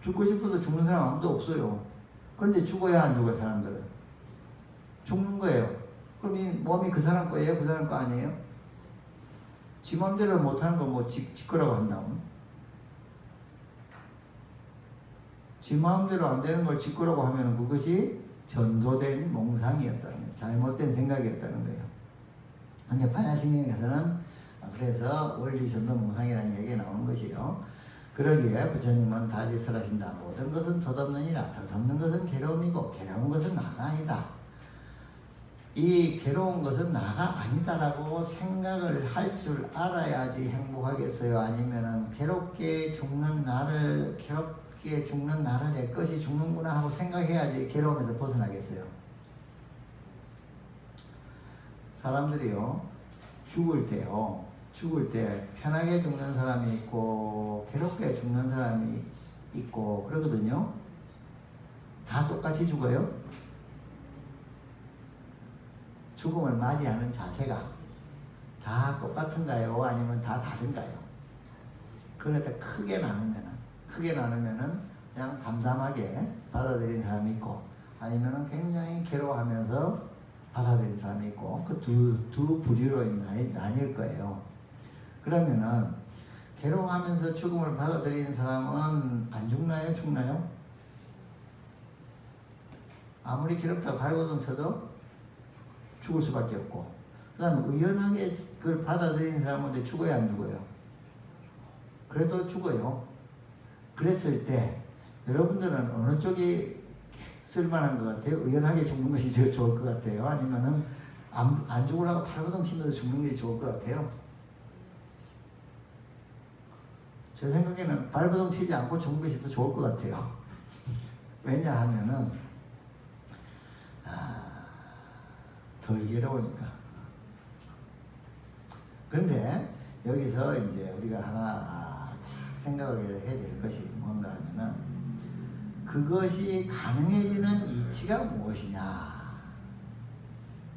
죽고 싶어서 죽는 사람 아무도 없어요. 그런데 죽어야 안 죽어요, 사람들은? 죽는 거예요. 그럼 이 몸이 그 사람 거예요? 그 사람 거 아니에요? 지 맘대로 못하는 거 뭐 지 거라고 한다면? 지 마음대로 안 되는 걸 지 거라고 하면 그것이 전도된 몽상이었다는 거예요. 잘못된 생각이었다는 거예요. 근데 반야신경에서는 그래서 원리 전도 몽상이라는 얘기가 나오는 것이요. 그러기에 부처님은 다시 설하신다. 모든 것은 덧없느니라. 덧없는 것은 괴로움이고 괴로운 것은 나가 아니다. 이 괴로운 것은 나가 아니다라고 생각을 할 줄 알아야지 행복하겠어요? 아니면은 괴롭게 죽는 나를 내 것이 죽는구나 하고 생각해야지 괴로움에서 벗어나겠어요? 사람들이요, 죽을 때 편하게 죽는 사람이 있고 괴롭게 죽는 사람이 있고 그러거든요. 다 똑같이 죽어요? 죽음을 맞이하는 자세가 다 똑같은가요? 아니면 다 다른가요? 그러다 크게 나누면은 그냥 담담하게 받아들이는 사람이 있고, 아니면은 굉장히 괴로워하면서 받아들이는 사람이 있고, 그 두 부류로 나뉠 거예요. 그러면은 괴로워하면서 죽음을 받아들이는 사람은 안 죽나요? 죽나요? 아무리 괴롭다고 발버둥 쳐도 죽을 수밖에 없고, 그 다음에 의연하게 그걸 받아들이는 사람은 죽어요? 안 죽어요? 그래도 죽어요. 그랬을 때 여러분들은 어느 쪽이 쓸만한 것 같아요? 의연하게 죽는 것이 제일 좋을 것 같아요? 아니면은 안 죽으려고 발버둥 치면서 죽는 것이 좋을 것 같아요? 제 생각에는 발버둥 치지 않고 죽는 것이 더 좋을 것 같아요. 왜냐하면은 덜 괴로우니까. 그런데 여기서 이제 우리가 하나 생각을 해야 될 것이 뭔가 하면은, 그것이 가능해지는 이치가 무엇이냐.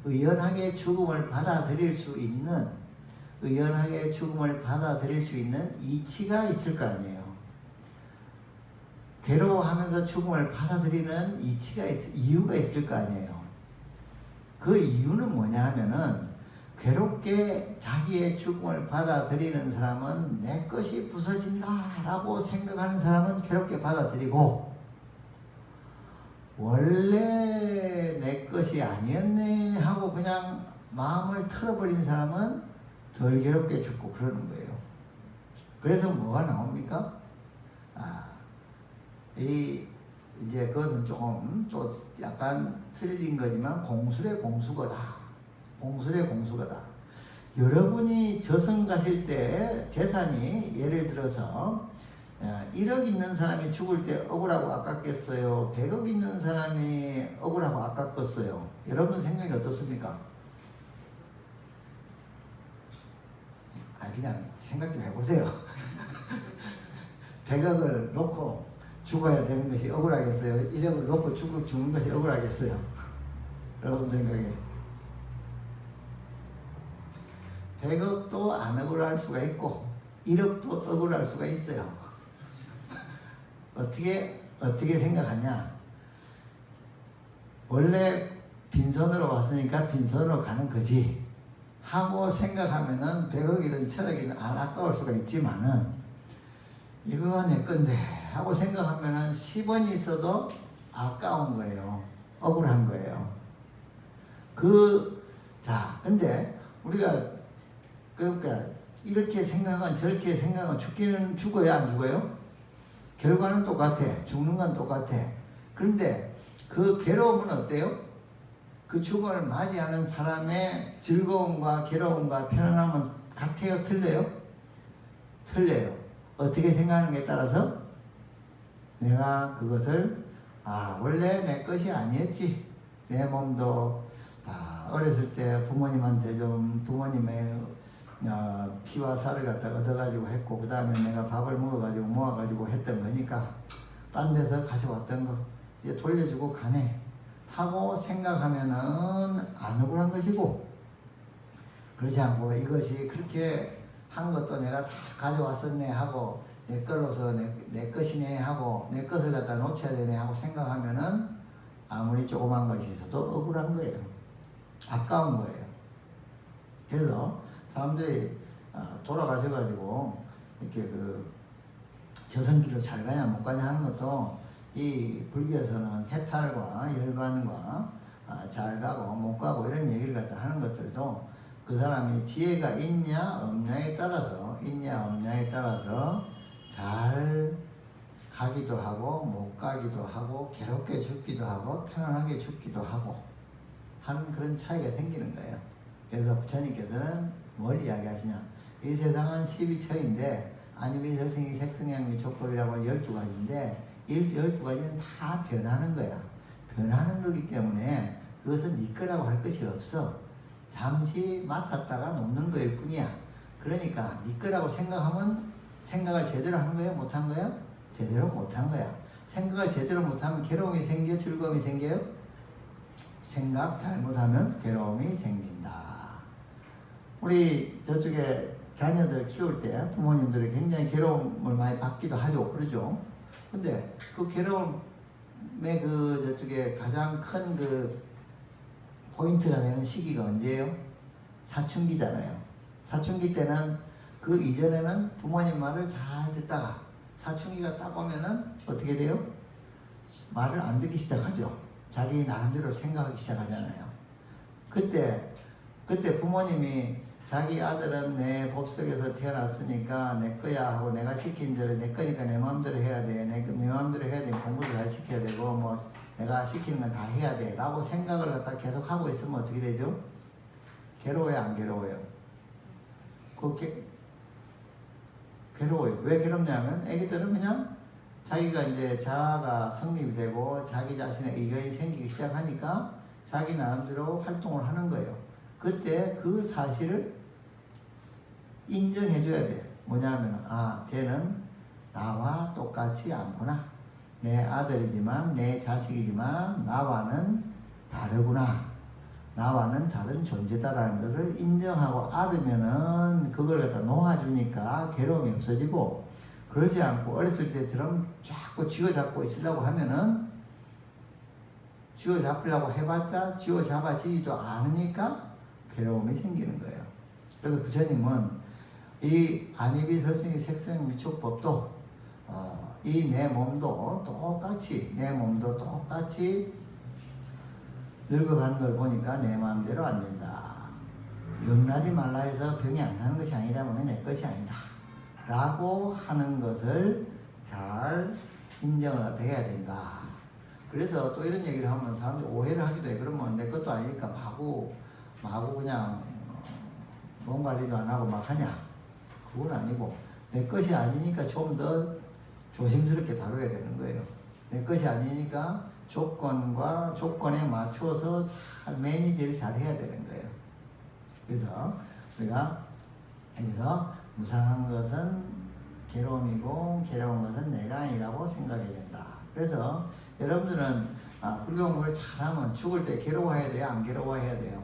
의연하게 죽음을 받아들일 수 있는 이치가 있을 거 아니에요. 괴로워하면서 죽음을 받아들이는 이유가 있을 거 아니에요. 그 이유는 뭐냐 하면은, 괴롭게 자기의 죽음을 받아들이는 사람은 내 것이 부서진다라고 생각하는 사람은 괴롭게 받아들이고, 원래 내 것이 아니었네 하고 그냥 마음을 털어버린 사람은 덜 괴롭게 죽고 그러는 거예요. 그래서 뭐가 나옵니까? 이제 그것은 조금 또 약간 틀린 거지만 공술의 공수거다. 여러분이 저승 가실 때 재산이 예를 들어서 1억 있는 사람이 죽을 때 억울하고 아깝겠어요? 100억 있는 사람이 억울하고 아깝겠어요? 여러분 생각이 어떻습니까? 그냥 생각 좀 해보세요. 100억을 놓고 죽어야 되는 것이 억울하겠어요? 1억을 놓고 죽는 것이 억울하겠어요? 여러분 생각에 100억도 안 억울할 수가 있고 1억도 억울할 수가 있어요. 어떻게 생각하냐? 원래 빈손으로 왔으니까 빈손으로 가는 거지 하고 생각하면은 100억이든 1000억이든 안 아까울 수가 있지만은, 이거 내 건데 하고 생각하면은 10원이 있어도 아까운 거예요. 억울한 거예요. 근데 우리가 그러니까 이렇게 생각은 저렇게 생각은 죽기는 죽어야 안 죽어요? 결과는 똑같아. 죽는 건 똑같아. 그런데 그 괴로움은 어때요? 그 죽음을 맞이하는 사람의 즐거움과 괴로움과 편안함은 같아요? 틀려요? 틀려요. 어떻게 생각하는가에 따라서 내가 그것을 원래 내 것이 아니었지. 내 몸도 다 어렸을 때 부모님한테 좀 부모님의 피와 살을 갖다 얻어가지고 했고, 그 다음에 내가 밥을 먹어가지고 모아가지고 했던 거니까 딴 데서 가져왔던 거 이제 돌려주고 가네 하고 생각하면은 안 억울한 것이고, 그렇지 않고 이것이 그렇게 한 것도 내가 다 가져왔었네 하고 내 걸로서 내 것이네 하고 내 것을 갖다 놓쳐야 되네 하고 생각하면은 아무리 조그만 것이 있어도 억울한 거예요. 아까운 거예요. 그래서 사람들이 돌아가셔가지고 이렇게 그 저승길로 잘 가냐 못 가냐 하는 것도 이 불교에서는 해탈과 열반과 잘 가고 못 가고 이런 얘기를 갖다 하는 것들도 그 사람이 지혜가 있냐 없냐에 따라서 잘 가기도 하고 못 가기도 하고 괴롭게 죽기도 하고 편안하게 죽기도 하고 하는 그런 차이가 생기는 거예요. 그래서 부처님께서는 뭘 이야기하시냐, 이 세상은 12처인데 안유비설생이 색성향유 족법이라고 하는 12가지인데 12가지는 다 변하는 거야. 변하는 거기 때문에 그것은 네 거라고 할 것이 없어. 잠시 맡았다가 놓는 거일 뿐이야. 그러니까 네 거라고 생각하면 생각을 제대로 한 거예요? 못 한 거예요? 제대로 못한 거야. 생각을 제대로 못하면 괴로움이 생겨, 즐거움이 생겨요? 생각 잘못하면 괴로움이 생긴다. 우리 저쪽에 자녀들 키울 때 부모님들이 굉장히 괴로움을 많이 받기도 하죠. 그러죠? 근데 그 괴로움의 그 저쪽에 가장 큰 그 포인트가 되는 시기가 언제예요? 사춘기잖아요. 사춘기 때는 그 이전에는 부모님 말을 잘 듣다가 사춘기가 딱 오면은 어떻게 돼요? 말을 안 듣기 시작하죠. 자기 나름대로 생각하기 시작하잖아요. 그때 부모님이 자기 아들은 내 법석에서 태어났으니까 내 거야 하고 내가 시킨 대로 내 거니까 내 마음대로 해야 돼. 내 마음대로 해야 돼. 공부도 잘 시켜야 되고 뭐 내가 시키는 건 다 해야 돼. 라고 생각을 갖다 계속 하고 있으면 어떻게 되죠? 괴로워요, 안 괴로워요? 괴로워요. 왜 괴롭냐면 애기들은 그냥 자기가 이제 자아가 성립이 되고 자기 자신의 의견이 생기기 시작하니까 자기 나름대로 활동을 하는 거예요. 그때 그 사실을 인정해 줘야 돼요. 뭐냐면 쟤는 나와 똑같지 않구나. 내 아들이지만 내 자식이지만 나와는 다르구나. 나와는 다른 존재다라는 것을 인정하고 알으면은 그걸 갖다 놓아주니까 괴로움이 없어지고, 그러지 않고 어렸을 때처럼 자꾸 쥐어잡고 있으려고 하면은 쥐어잡으려고 해봤자 쥐어잡아지지도 않으니까 괴로움이 생기는 거예요. 그래서 부처님은 이 안이비설승의 색성미촉법도 이 내 몸도 똑같이 늙어가는 걸 보니까 내 마음대로 안 된다. 병나지 말라 해서 병이 안 나는 것이 아니다 보니 내 것이 아니다. 라고 하는 것을 잘 인정을 해야 된다. 그래서 또 이런 얘기를 하면 사람들이 오해를 하기도 해. 그러면 내 것도 아니니까 마구 그냥 몸 관리도 안 하고 막 하냐? 그건 아니고 내 것이 아니니까 좀 더 조심스럽게 다뤄야 되는 거예요. 내 것이 아니니까 조건과 조건에 맞춰서 잘 매니지를 잘 해야 되는 거예요. 그래서 우리가 여기서 무상한 것은 괴로움이고 괴로운 것은 내가 아니라고 생각해야 된다. 그래서 여러분들은 불교공부를 잘하면 죽을 때 괴로워해야 돼요? 안 괴로워해야 돼요?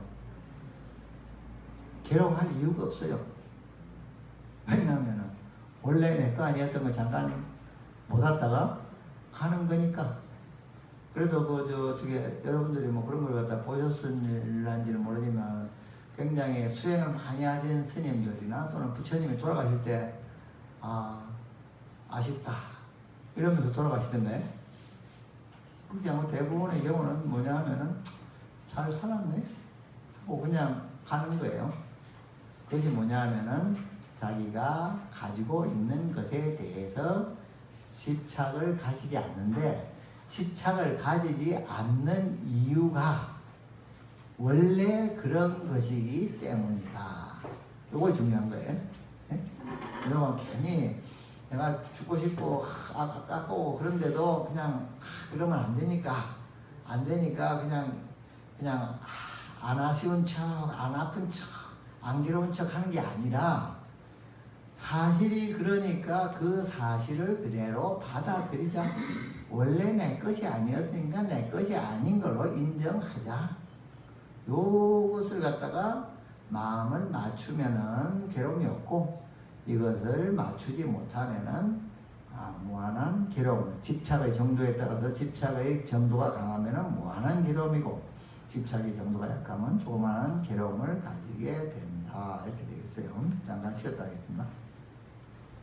괴로워할 이유가 없어요. 왜냐하면 원래 내 거 아니었던 걸 잠깐 못 왔다가 가는 거니까. 그래서 저게 여러분들이 뭐 그런 걸 갖다 보셨을런지는 모르지만 굉장히 수행을 많이 하신 스님들이나 또는 부처님이 돌아가실 때 아쉽다 이러면서 돌아가시던데, 그냥 대부분의 경우는 뭐냐 하면은 잘 살았네 하고 그냥 가는 거예요. 그것이 뭐냐 하면은 자기가 가지고 있는 것에 대해서 집착을 가지지 않는데, 집착을 가지지 않는 이유가 원래 그런 것이기 때문이다. 이거 중요한 거예요. 여러분 괜히 내가 죽고 싶고 아깝고 그런데도 그냥 그러면 안 되니까 그냥 안 아쉬운 척, 안 아픈 척, 안 괴로운 척 하는 게 아니라 사실이 그러니까 그 사실을 그대로 받아들이자. 원래 내 것이 아니었으니까 내 것이 아닌 걸로 인정하자. 요것을 갖다가 마음을 맞추면은 괴로움이 없고, 이것을 맞추지 못하면은 무한한 괴로움. 집착의 정도에 따라서 집착의 정도가 강하면은 무한한 괴로움이고, 집착의 정도가 약하면 조그마한 괴로움을 가지게 된다. 이렇게 되겠어요. 잠깐 쉬었다 하겠습니다.